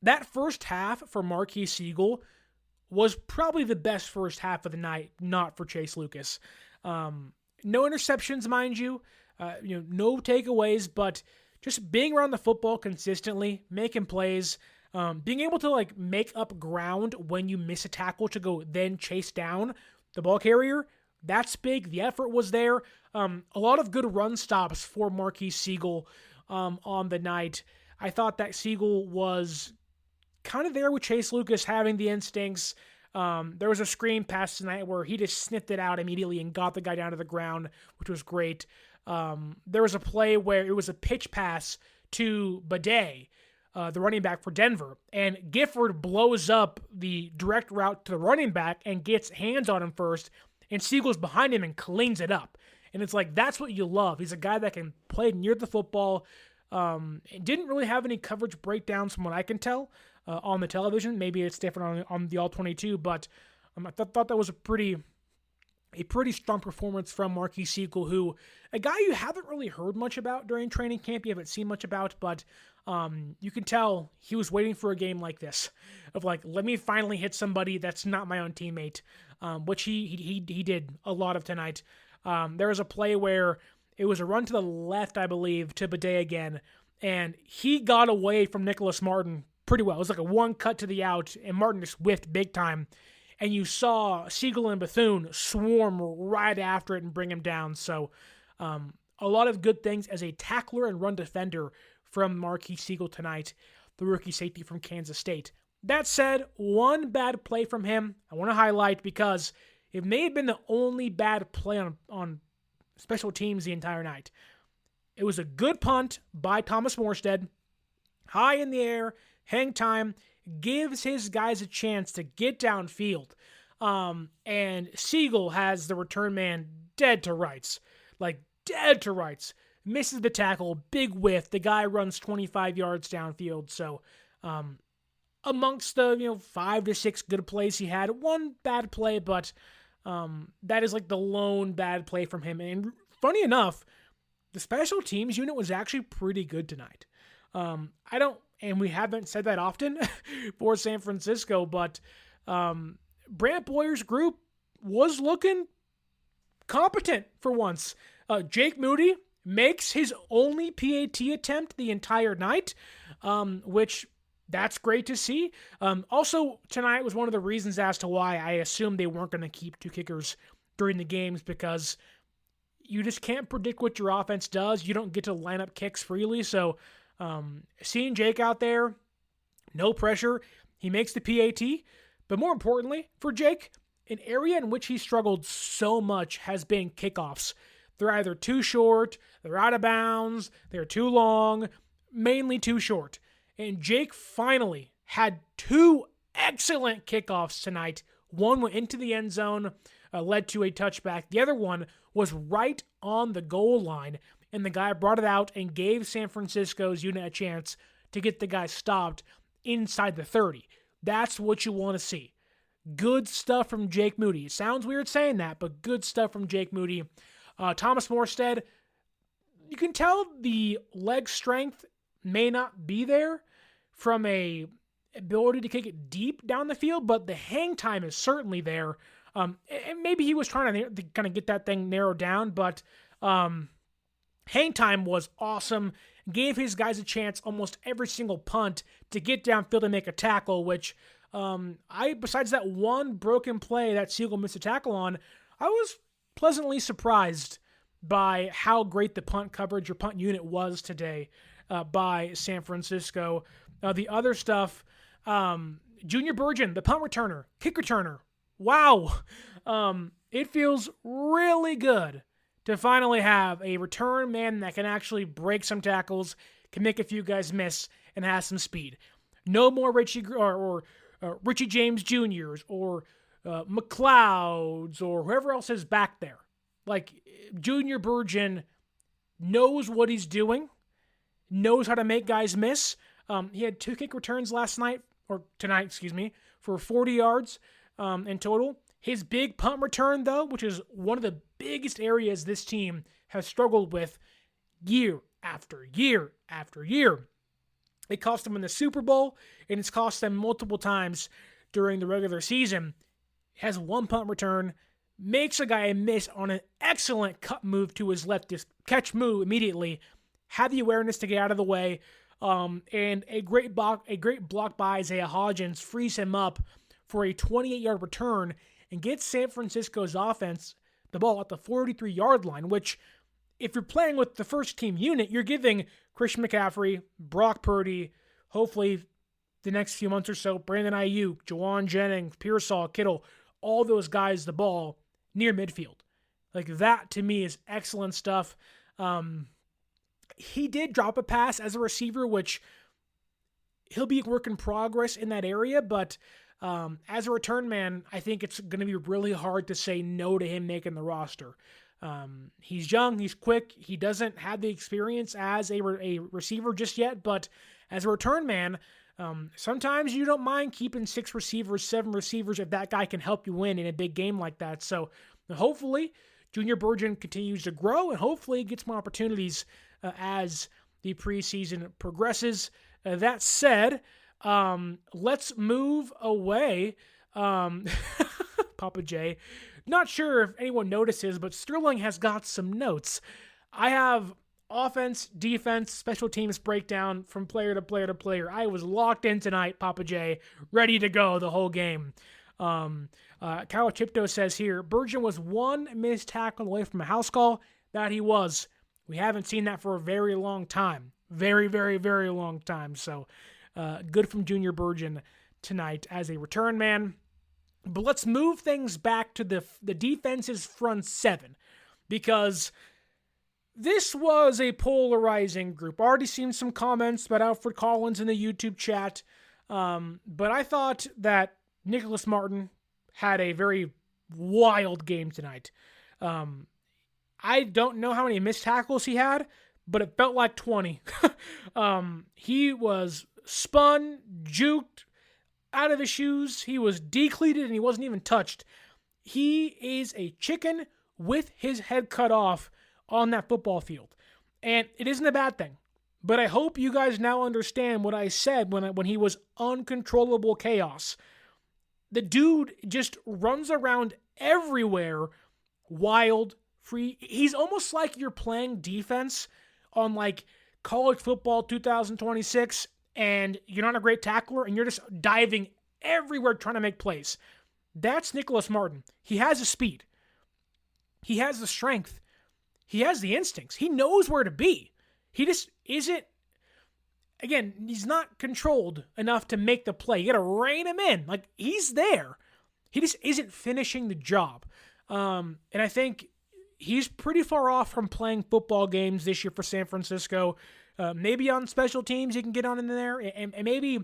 That first half for Marques Sigle was probably the best first half of the night, not for Chase Lucas. No interceptions, mind you, no takeaways, but just being around the football consistently, making plays, being able to make up ground when you miss a tackle to go then chase down the ball carrier. That's big. The effort was there. A lot of good run stops for Marques Sigle on the night. I thought that Sigle was kind of there with Chase Lucas having the instincts. There was a screen pass tonight where he just sniffed it out immediately and got the guy down to the ground, which was great. There was a play where it was a pitch pass to Bidet, the running back for Denver, and Gifford blows up the direct route to the running back and gets hands on him first, and Siegel's behind him and cleans it up. And it's that's what you love. He's a guy that can play near the football. Didn't really have any coverage breakdowns from what I can tell on the television. Maybe it's different on the All-22, but I thought that was a pretty strong performance from Marques Sigle, who, a guy you haven't really heard much about during training camp, you haven't seen much about, but you can tell he was waiting for a game like this, of let me finally hit somebody that's not my own teammate, which he did a lot of tonight. There was a play where it was a run to the left, I believe, to Bidet again, and he got away from Nicholas Martin pretty well. It was a one cut to the out, and Martin just whiffed big time. And you saw Sigle and Bethune swarm right after it and bring him down. So a lot of good things as a tackler and run defender from Marques Sigle tonight, the rookie safety from Kansas State. That said, one bad play from him I want to highlight, because it may have been the only bad play on special teams the entire night. It was a good punt by Thomas Morstead, high in the air, hang time, gives his guys a chance to get downfield. And Sigle has the return man dead to rights. Dead to rights. Misses the tackle, big whiff. The guy runs 25 yards downfield. So, amongst the 5 to 6 good plays he had, one bad play, but that is the lone bad play from him. And funny enough, the special teams unit was actually pretty good tonight. And we haven't said that often for San Francisco, but Brant Boyer's group was looking competent for once. Jake Moody makes his only PAT attempt the entire night, which that's great to see. Also, tonight was one of the reasons as to why I assumed they weren't going to keep 2 kickers during the games, because you just can't predict what your offense does. You don't get to line up kicks freely, so seeing Jake out there, no pressure, he makes the PAT. But more importantly, for Jake, an area in which he struggled so much has been kickoffs. They're either too short, they're out of bounds, they're too long, mainly too short. And Jake finally had 2 excellent kickoffs tonight. One went into the end zone, led to a touchback. The other one was right on the goal line, and the guy brought it out and gave San Francisco's unit a chance to get the guy stopped inside the 30. That's what you want to see. Good stuff from Jake Moody. It sounds weird saying that, but good stuff from Jake Moody. Thomas Morstead, you can tell the leg strength may not be there from a ability to kick it deep down the field, but the hang time is certainly there. And maybe he was trying to kind of get that thing narrowed down, but hang time was awesome. Gave his guys a chance almost every single punt to get downfield and make a tackle, which besides that one broken play that Sigle missed a tackle on, I was pleasantly surprised by how great the punt coverage or punt unit was today by San Francisco. The other stuff, Junior Bergen, the punt returner, kick returner. Wow. It feels really good to finally have a return man that can actually break some tackles, can make a few guys miss, and has some speed. No more Richie James Juniors or McLeods or whoever else is back there. Like, Junior Bergen knows what he's doing, knows how to make guys miss. He had 2 kick returns tonight, for 40 yards in total. His big punt return, though, which is one of the biggest areas this team has struggled with year after year after year. It cost them in the Super Bowl, and it's cost them multiple times during the regular season. Has 1 punt return, makes a guy miss on an excellent cut move to his left, just catch move immediately, had the awareness to get out of the way, and a great block by Isaiah Hodgins frees him up for a 28-yard return and gets San Francisco's offense the ball at the 43-yard line, which, if you're playing with the first team unit, you're giving Christian McCaffrey, Brock Purdy, hopefully the next few months or so, Brandon Ayuk, Jauan Jennings, Pearsall, Kittle, all those guys the ball near midfield. Like, that to me is excellent stuff. He did drop a pass as a receiver, which he'll be a work in progress in that area, but as a return man, I think it's going to be really hard to say no to him making the roster. He's young, he's quick, he doesn't have the experience as a receiver just yet, but as a return man, sometimes you don't mind keeping 6 receivers, 7 receivers if that guy can help you win in a big game like that. So hopefully Junior Bergen continues to grow, and hopefully gets more opportunities as the preseason progresses. That said, let's move away. Papa J. Not sure if anyone notices, but Sterling has got some notes. I have offense, defense, special teams breakdown from player to player to player. I was locked in tonight, Papa J, ready to go the whole game. Kyle Chipto says here, Bergen was 1 missed tackle away from a house call. That he was. We haven't seen that for a very long time. Very, very, very long time. So good from Junior Bergen tonight as a return man. But let's move things back to the defense's front 7, because this was a polarizing group. Already seen some comments about Alfred Collins in the YouTube chat, but I thought that Nicholas Martin had a very wild game tonight. I don't know how many missed tackles he had, but it felt like 20. He was spun, juked, out of his shoes. He was decleated, and he wasn't even touched. He is a chicken with his head cut off on that football field. And it isn't a bad thing. But I hope you guys now understand what I said when he was uncontrollable chaos. The dude just runs around everywhere, wild, free. He's almost like you're playing defense on like college football 2026, and you're not a great tackler, and you're just diving everywhere trying to make plays. That's Nicholas Martin. He has the speed. He has the strength. He has the instincts. He knows where to be. He just isn't, again, he's not controlled enough to make the play. You got to rein him in. Like, he's there. He just isn't finishing the job. And I think he's pretty far off from playing football games this year for San Francisco. Maybe on special teams he can get on in there, and maybe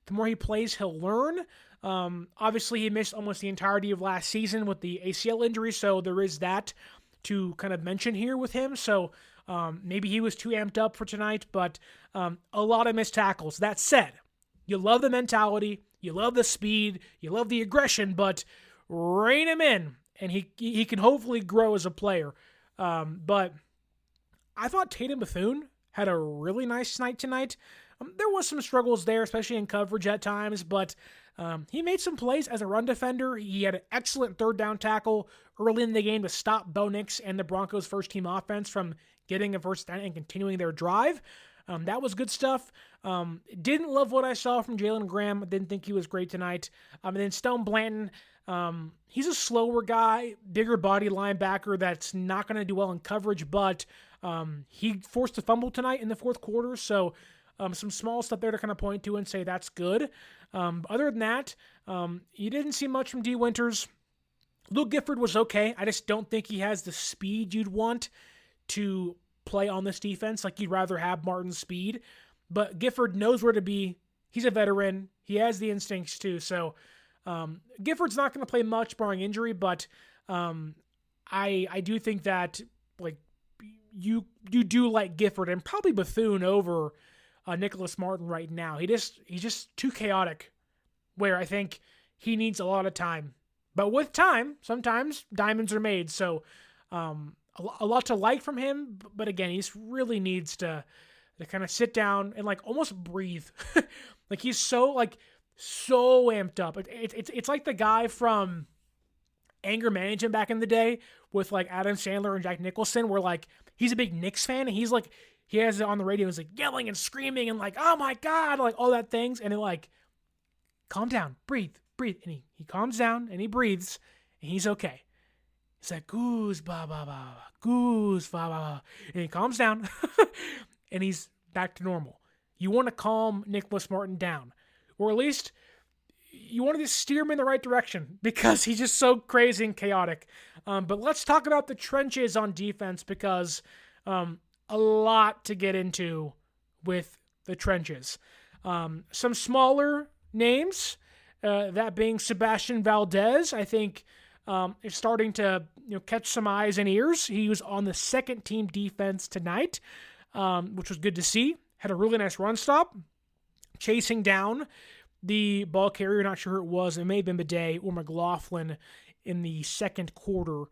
the more he plays, he'll learn. Obviously, he missed almost the entirety of last season with the ACL injury, so there is that to kind of mention here with him. So maybe he was too amped up for tonight, but a lot of missed tackles. That said, you love the mentality, you love the speed, you love the aggression, but rein him in, and he can hopefully grow as a player. But I thought Tatum Bethune had a really nice night tonight. There was some struggles there, especially in coverage at times, but he made some plays as a run defender. He had an excellent third down tackle early in the game to stop Bo Nix and the Broncos' first-team offense from getting a first down and continuing their drive. That was good stuff. Didn't love what I saw from Jalen Graham. Didn't think he was great tonight. And then Stone Blanton, he's a slower guy, bigger body linebacker that's not going to do well in coverage, but he forced a fumble tonight in the fourth quarter, so some small stuff there to kind of point to and say that's good. Other than that, you didn't see much from D. Winters. Luke Gifford was okay. I just don't think he has the speed you'd want to play on this defense. Like, you'd rather have Martin's speed. But Gifford knows where to be. He's a veteran. He has the instincts too. So Gifford's not going to play much barring injury, but I do think that like you do like Gifford and probably Bethune over Nicholas Martin right now. He's just too chaotic, where I think he needs a lot of time. But with time, sometimes diamonds are made. So a lot to like from him. But again, he just really needs to kind of sit down and like almost breathe. Like, he's so amped up. It's like the guy from Anger Management back in the day with like Adam Sandler and Jack Nicholson, where like he's a big Knicks fan and he's like, he has it on the radio, he's like yelling and screaming and like, oh my God, like all that things. And it like, calm down, breathe. And he calms down and he breathes and he's okay. He's like, goose, ba, ba, ba, goose, ba, ba, ba. And he calms down and he's back to normal. You want to calm Nicholas Martin down, or at least you want to just steer him in the right direction, because he's just so crazy and chaotic. But let's talk about the trenches on defense, because a lot to get into with the trenches. Some smaller names, that being Sebastian Valdez, I think is starting to catch some eyes and ears. He was on the second team defense tonight, which was good to see. Had a really nice run stop, chasing down the ball carrier. Not sure who it was. It may have been Bidet or McLaughlin in the second quarter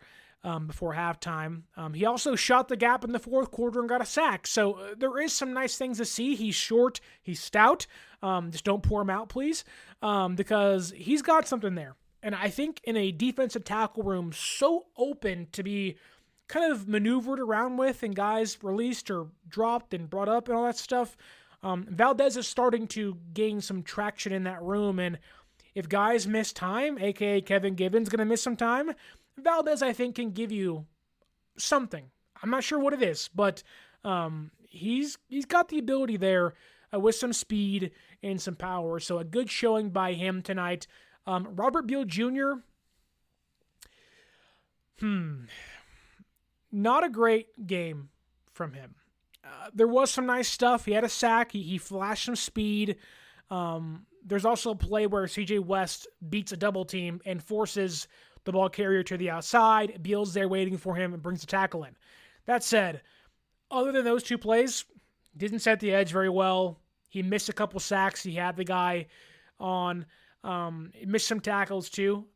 before halftime. He also shot the gap in the fourth quarter and got a sack. So there is some nice things to see. He's short. He's stout. Just don't pour him out, please, because he's got something there. And I think in a defensive tackle room so open to be kind of maneuvered around with and guys released or dropped and brought up and all that stuff, Valdez is starting to gain some traction in that room. And if guys miss time, a.k.a. Kevin Gibbons going to miss some time, Valdez, I think, can give you something. I'm not sure what it is, but he's got the ability there with some speed and some power. So a good showing by him tonight. Robert Beal Jr., not a great game from him. There was some nice stuff. He had a sack. He flashed some speed. There's also a play where C.J. West beats a double team and forces the ball carrier to the outside. Beal's there waiting for him and brings the tackle in. That said, other than those two plays, didn't set the edge very well. He missed a couple sacks. He had the guy on. He missed some tackles too.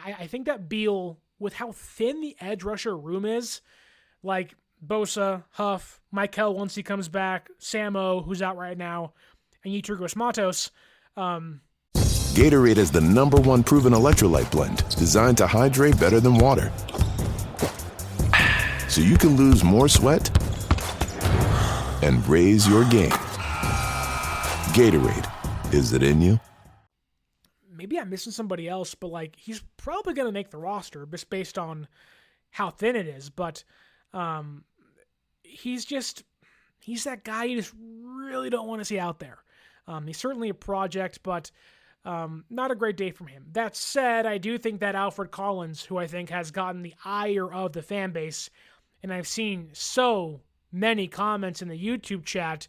I think that Beal, with how thin the edge rusher room is, like Bosa, Huff, Michael once he comes back, Samo, who's out right now, and Yeturgos Matos. Gatorade is the #1 proven electrolyte blend designed to hydrate better than water. So you can lose more sweat and raise your game. Gatorade, is it in you? Maybe I'm missing somebody else, but like he's probably going to make the roster just based on how thin it is. But he's that guy you just really don't want to see out there. He's certainly a project, but not a great day from him. That said, I do think that Alfred Collins, who I think has gotten the ire of the fan base, and I've seen so many comments in the YouTube chat,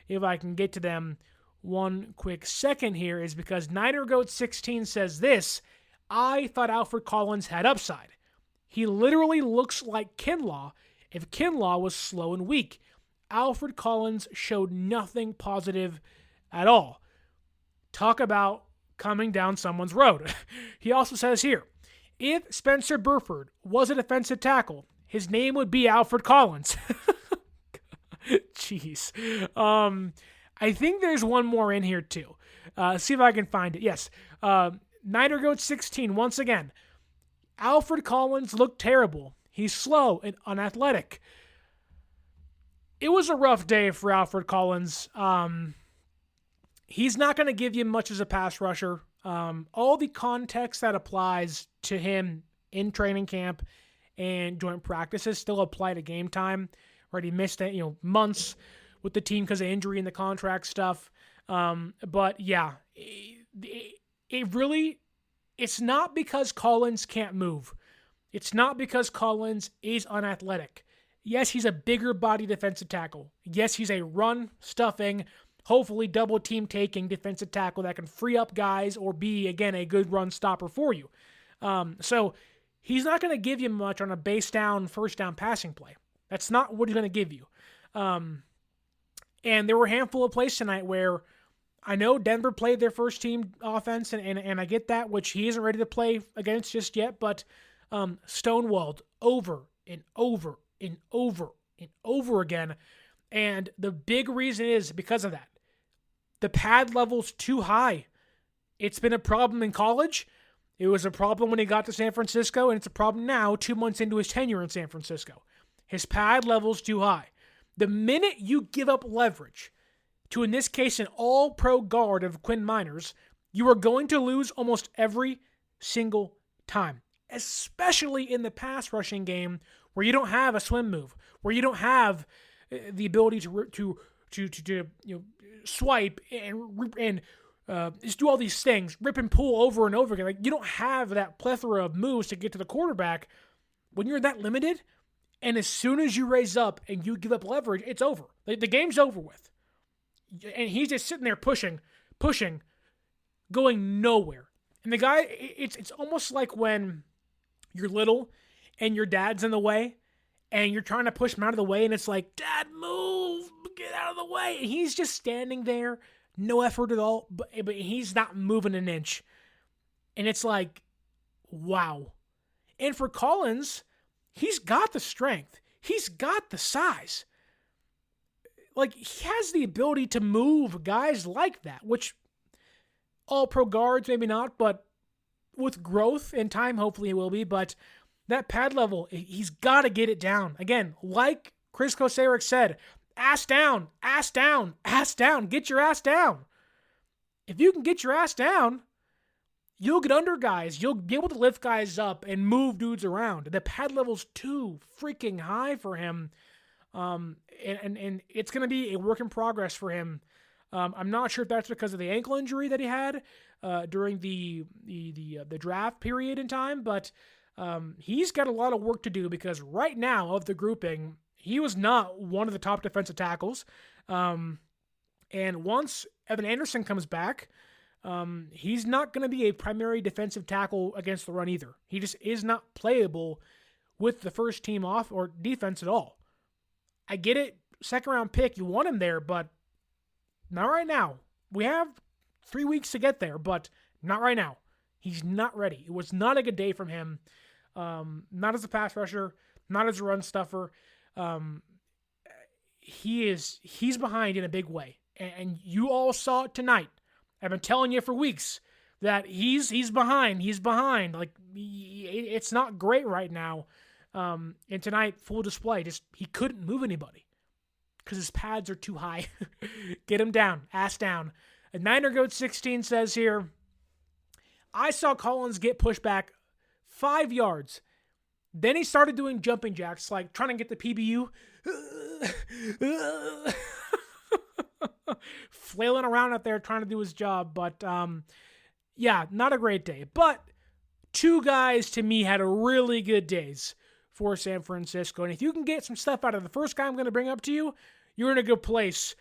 if I can get to them one quick second here, is because NinerGoat16 says this: I thought Alfred Collins had upside. He literally looks like Kinlaw if Kinlaw was slow and weak. Alfred Collins showed nothing positive at all. Talk about coming down someone's road. He also says here, if Spencer Burford was a defensive tackle, his name would be Alfred Collins. Jeez. I think there's one more in here too. See if I can find it. Yes. NinerGoat16, once again. Alfred Collins looked terrible. He's slow and unathletic. It was a rough day for Alfred Collins. He's not going to give you much as a pass rusher. All the context that applies to him in training camp and joint practices still apply to game time. Right? He missed months with the team because of injury and the contract stuff. But yeah, it's not because Collins can't move. It's not because Collins is unathletic. Yes, he's a bigger body defensive tackle. Yes, he's a run-stuffing, hopefully double-team taking defensive tackle that can free up guys or be, again, a good run stopper for you. So he's not going to give you much on a base down, first down passing play. That's not what he's going to give you. And there were a handful of plays tonight where I know Denver played their first team offense, and I get that, which he isn't ready to play against just yet, but stonewalled over and over and over and over again. And the big reason is because of that. The pad level's too high. It's been a problem in college. It was a problem when he got to San Francisco, and it's a problem now 2 months into his tenure in San Francisco. His pad level's too high. The minute you give up leverage to, in this case, an all-pro guard of Quinn Miners, you are going to lose almost every single time, especially in the pass rushing game where you don't have a swim move, where you don't have the ability to swipe and just do all these things, rip and pull over and over again. Like, you don't have that plethora of moves to get to the quarterback when you're that limited. And as soon as you raise up and you give up leverage, it's over. The game's over with. And he's just sitting there pushing, going nowhere. And the guy, it's almost like when you're little and your dad's in the way and you're trying to push him out of the way, and it's like, Dad, move, get out of the way. And he's just standing there, no effort at all, but he's not moving an inch. And it's like, wow. And for Collins, he's got the strength. He's got the size. Like, he has the ability to move guys like that, which all pro guards, maybe not, but with growth and time, hopefully he will be. But that pad level, he's got to get it down. Again, like Chris Kocurek said, ass down, ass down, ass down. Get your ass down. If you can get your ass down, you'll get under guys. You'll be able to lift guys up and move dudes around. The pad level's too freaking high for him. And it's going to be a work in progress for him. I'm not sure if that's because of the ankle injury that he had during the draft period in time, but he's got a lot of work to do, because right now of the grouping, he was not one of the top defensive tackles. And once Evan Anderson comes back, he's not going to be a primary defensive tackle against the run either. He just is not playable with the first team off or defense at all. I get it, second round pick, you want him there, but not right now. We have 3 weeks to get there, but not right now. He's not ready. It was not a good day from him. Not as a pass rusher, not as a run stuffer. He's behind in a big way. And you all saw it tonight. I've been telling you for weeks that he's behind. He's behind. Like, it's not great right now. And tonight, full display, just he couldn't move anybody because his pads are too high. Get him down, ass down. And Niner Goat 16 says here, I saw Collins get pushed back 5 yards. Then he started doing jumping jacks, like trying to get the PBU. Flailing around out there trying to do his job. But, yeah, not a great day. But two guys, to me, had a really good days for San Francisco. And if you can get some stuff out of the first guy I'm going to bring up to you, you're in a good place,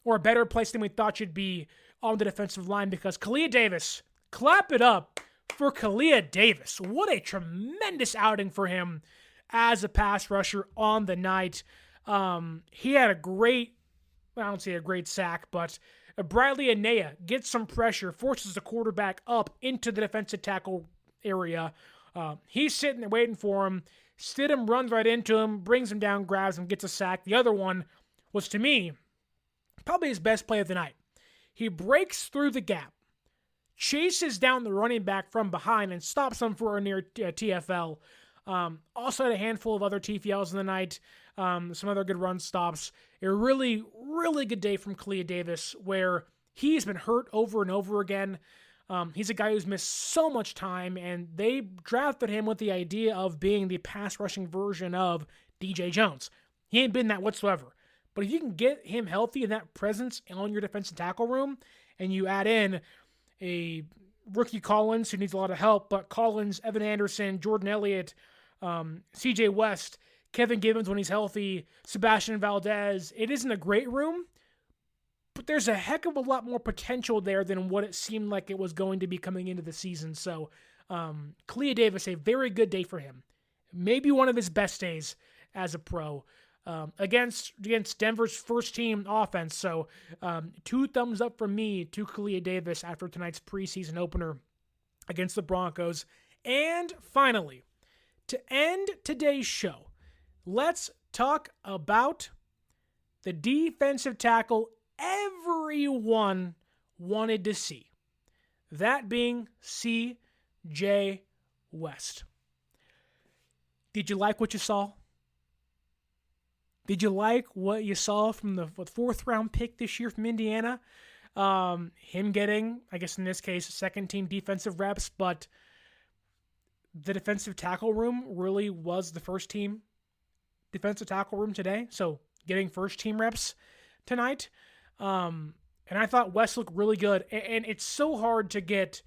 or a better place than we thought you'd be on the defensive line, because Kalia Davis, clap it up for Kalia Davis. What a tremendous outing for him as a pass rusher on the night. He had a great, I don't say a great sack, but Bradley Anea gets some pressure, forces the quarterback up into the defensive tackle area. He's sitting there waiting for him. Stidham runs right into him, brings him down, grabs him, gets a sack. The other one was, to me, probably his best play of the night. He breaks through the gap, chases down the running back from behind, and stops him for a near TFL. Also had a handful of other TFLs in the night, some other good run stops. A really, really good day from Kalia Davis, where he's been hurt over and over again. He's a guy who's missed so much time, and they drafted him with the idea of being the pass-rushing version of DJ Jones. He ain't been that whatsoever. But if you can get him healthy and that presence on your defensive tackle room, and you add in a rookie Collins who needs a lot of help, but Collins, Evan Anderson, Jordan Elliott, CJ West, Kevin Gibbons when he's healthy, Sebastian Valdez. It isn't a great room, but there's a heck of a lot more potential there than what it seemed like it was going to be coming into the season. So Kalia Davis, a very good day for him. Maybe one of his best days as a pro against Denver's first team offense. So 2 thumbs up from me to Kalia Davis after tonight's preseason opener against the Broncos. And finally, to end today's show, let's talk about the defensive tackle everyone wanted to see. That being C.J. West. Did you like what you saw? Did you like what you saw from the 4th round pick this year from Indiana? Him getting, I guess in this case, second team defensive reps, but the defensive tackle room really was the first team defensive tackle room today. So getting first team reps tonight. And I thought West looked really good. And it's so hard to get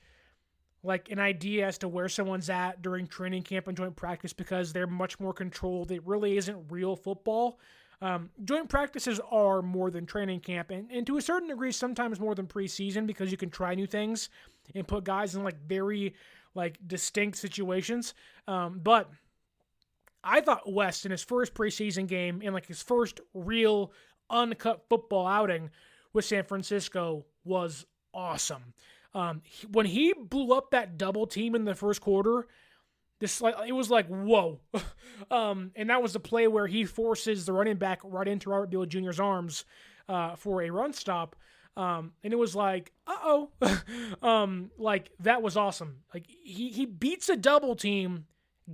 like an idea as to where someone's at during training camp and joint practice because they're much more controlled. It really isn't real football. Joint practices are more than training camp, and to a certain degree, sometimes more than preseason because you can try new things and put guys in like very like distinct situations. But I thought West in his first preseason game, in like his first real uncut football outing with San Francisco, was awesome. When he blew up that double team in the first quarter, it was like, whoa. And that was the play where he forces the running back right into Robert Beal Jr.'s arms for a run stop. And it was like, uh-oh. Like, that was awesome. Like, he beats a double team,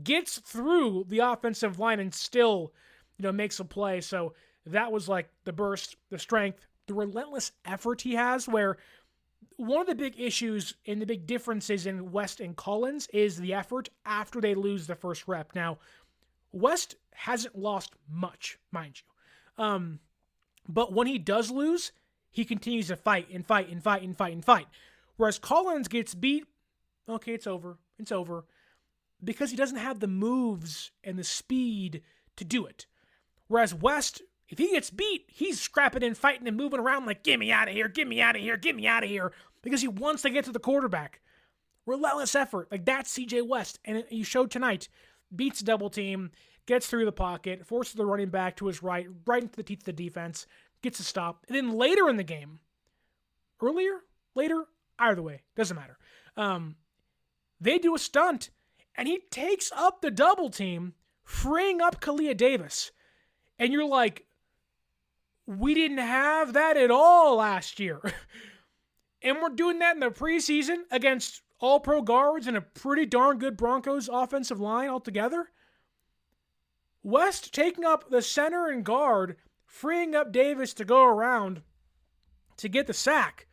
gets through the offensive line, and still, makes a play. So that was like the burst, the strength, the relentless effort he has, where one of the big issues and the big differences in West and Collins is the effort after they lose the first rep. Now, West hasn't lost much, mind you. But when he does lose, he continues to fight and fight and fight and fight and fight. Whereas Collins gets beat, okay, it's over. It's over. Because he doesn't have the moves and the speed to do it. Whereas West, if he gets beat, he's scrapping and fighting and moving around like, get me out of here, get me out of here, get me out of here. Because he wants to get to the quarterback. Relentless effort. Like, that's C.J. West. And he showed tonight. Beats a double team, gets through the pocket, forces the running back to his right into the teeth of the defense, gets a stop. And then later in the game, later, either way, doesn't matter. They do a stunt, and he takes up the double team, freeing up Kalia Davis. And you're like, we didn't have that at all last year. And we're doing that in the preseason against all-pro guards and a pretty darn good Broncos offensive line altogether. West taking up the center and guard, freeing up Davis to go around to get the sack.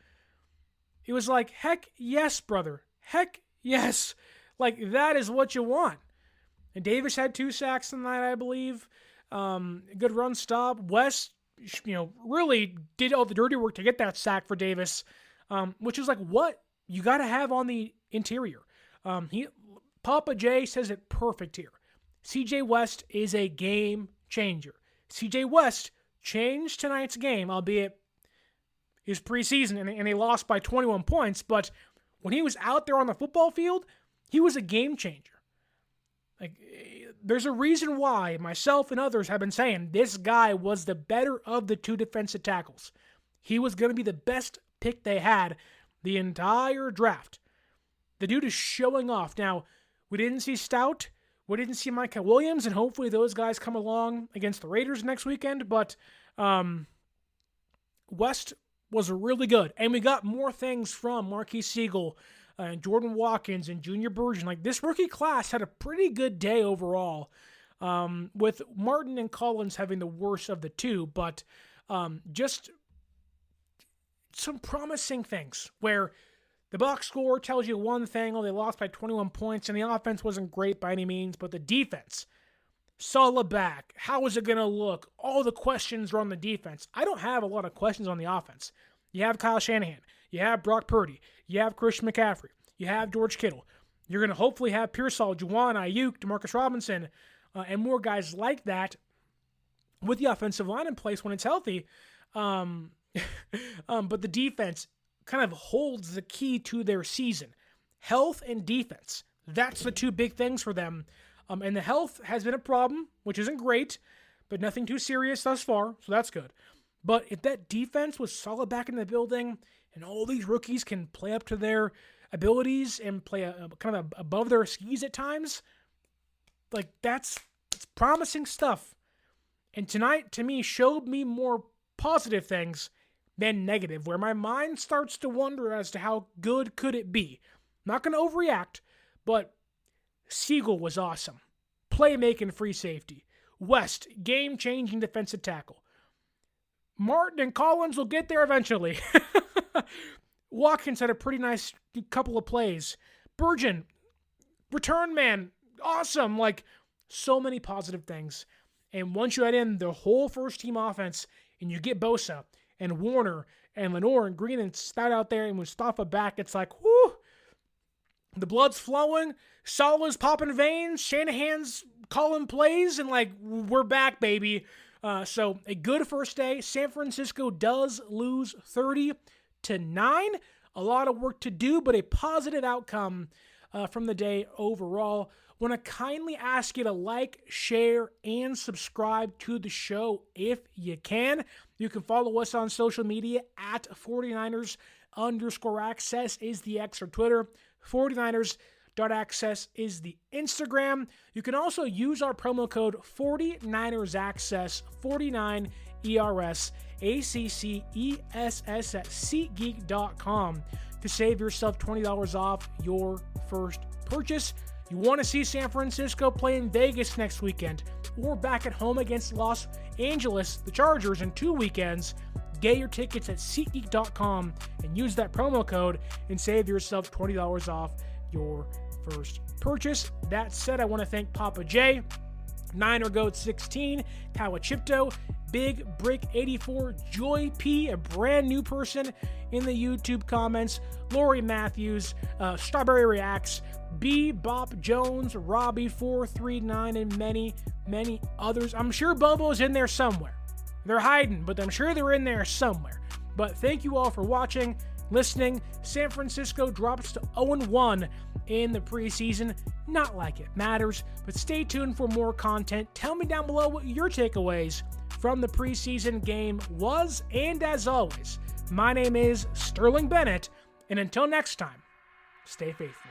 It was like, heck yes, brother. Heck yes. Like, that is what you want. And Davis had 2 sacks tonight, I believe. Good run stop. West, really did all the dirty work to get that sack for Davis, which is like what you got to have on the interior. Papa J says it perfect here. C.J. West is a game changer. C.J. West changed tonight's game, albeit his preseason, and they lost by 21 points, but when he was out there on the football field, he was a game changer. Like, there's a reason why myself and others have been saying this guy was the better of the 2 defensive tackles. He was going to be the best pick they had the entire draft. The dude is showing off. Now, we didn't see Stout. We didn't see Micah Williams, and hopefully those guys come along against the Raiders next weekend. But West was really good. And we got more things from Marques Sigle and Jordan Watkins and Junior Bergen. Like, this rookie class had a pretty good day overall, with Martin and Collins having the worst of the 2, but just some promising things where the box score tells you one thing, they lost by 21 points, and the offense wasn't great by any means, but the defense, Saleh back, how is it going to look? All the questions are on the defense. I don't have a lot of questions on the offense. You have Kyle Shanahan. You have Brock Purdy. You have Christian McCaffrey. You have George Kittle. You're going to hopefully have Pearsall, Jauan, Ayuk, Demarcus Robinson, and more guys like that with the offensive line in place when it's healthy. But the defense kind of holds the key to their season. Health and defense. That's the two big things for them. And the health has been a problem, which isn't great, but nothing too serious thus far, so that's good. But if that defense was solid back in the building, and all these rookies can play up to their abilities and play kind of above their skis at times, like it's promising stuff. And tonight, to me, showed me more positive things than negative, where my mind starts to wonder as to how good could it be. I'm not going to overreact, but Sigle was awesome. Playmaking free safety. West, game-changing defensive tackle. Martin and Collins will get there eventually. Watkins had a pretty nice couple of plays. Bergen, return man, awesome. Like, so many positive things. And once you add in the whole first-team offense, and you get Bosa and Warner and Lenore and Green and Stout out there and Mustafa back, it's like, whoo! The blood's flowing. Saleh's popping veins. Shanahan's calling plays. And, like, we're back, baby. So a good first day. San Francisco does lose 30-9. A lot of work to do, but a positive outcome from the day overall. Want to kindly ask you to like, share, and subscribe to the show if you can. You can follow us on social media at 49ers_access is the X or Twitter. 49ers.access is the Instagram. You can also use our promo code 49ersaccess, 49ERS, ACCESS at SeatGeek.com to save yourself $20 off your first purchase. You want to see San Francisco play in Vegas next weekend or back at home against Los Angeles, the Chargers, in 2 weekends. Get your tickets at SeatGeek.com and use that promo code and save yourself $20 off your first purchase. That said, I want to thank Papa J, Niner Goat 16, Kawachipto, Big Brick 84, Joy P, a brand new person in the YouTube comments, Lori Matthews, Strawberry Reacts, B Bop Jones, Robbie 439, and many, many others. I'm sure Bobo's in there somewhere. They're hiding, but I'm sure they're in there somewhere. But thank you all for watching, listening. San Francisco drops to 0-1 in the preseason. Not like it matters, but stay tuned for more content. Tell me down below what your takeaways from the preseason game was. And as always, my name is Sterling Bennett. And until next time, stay faithful.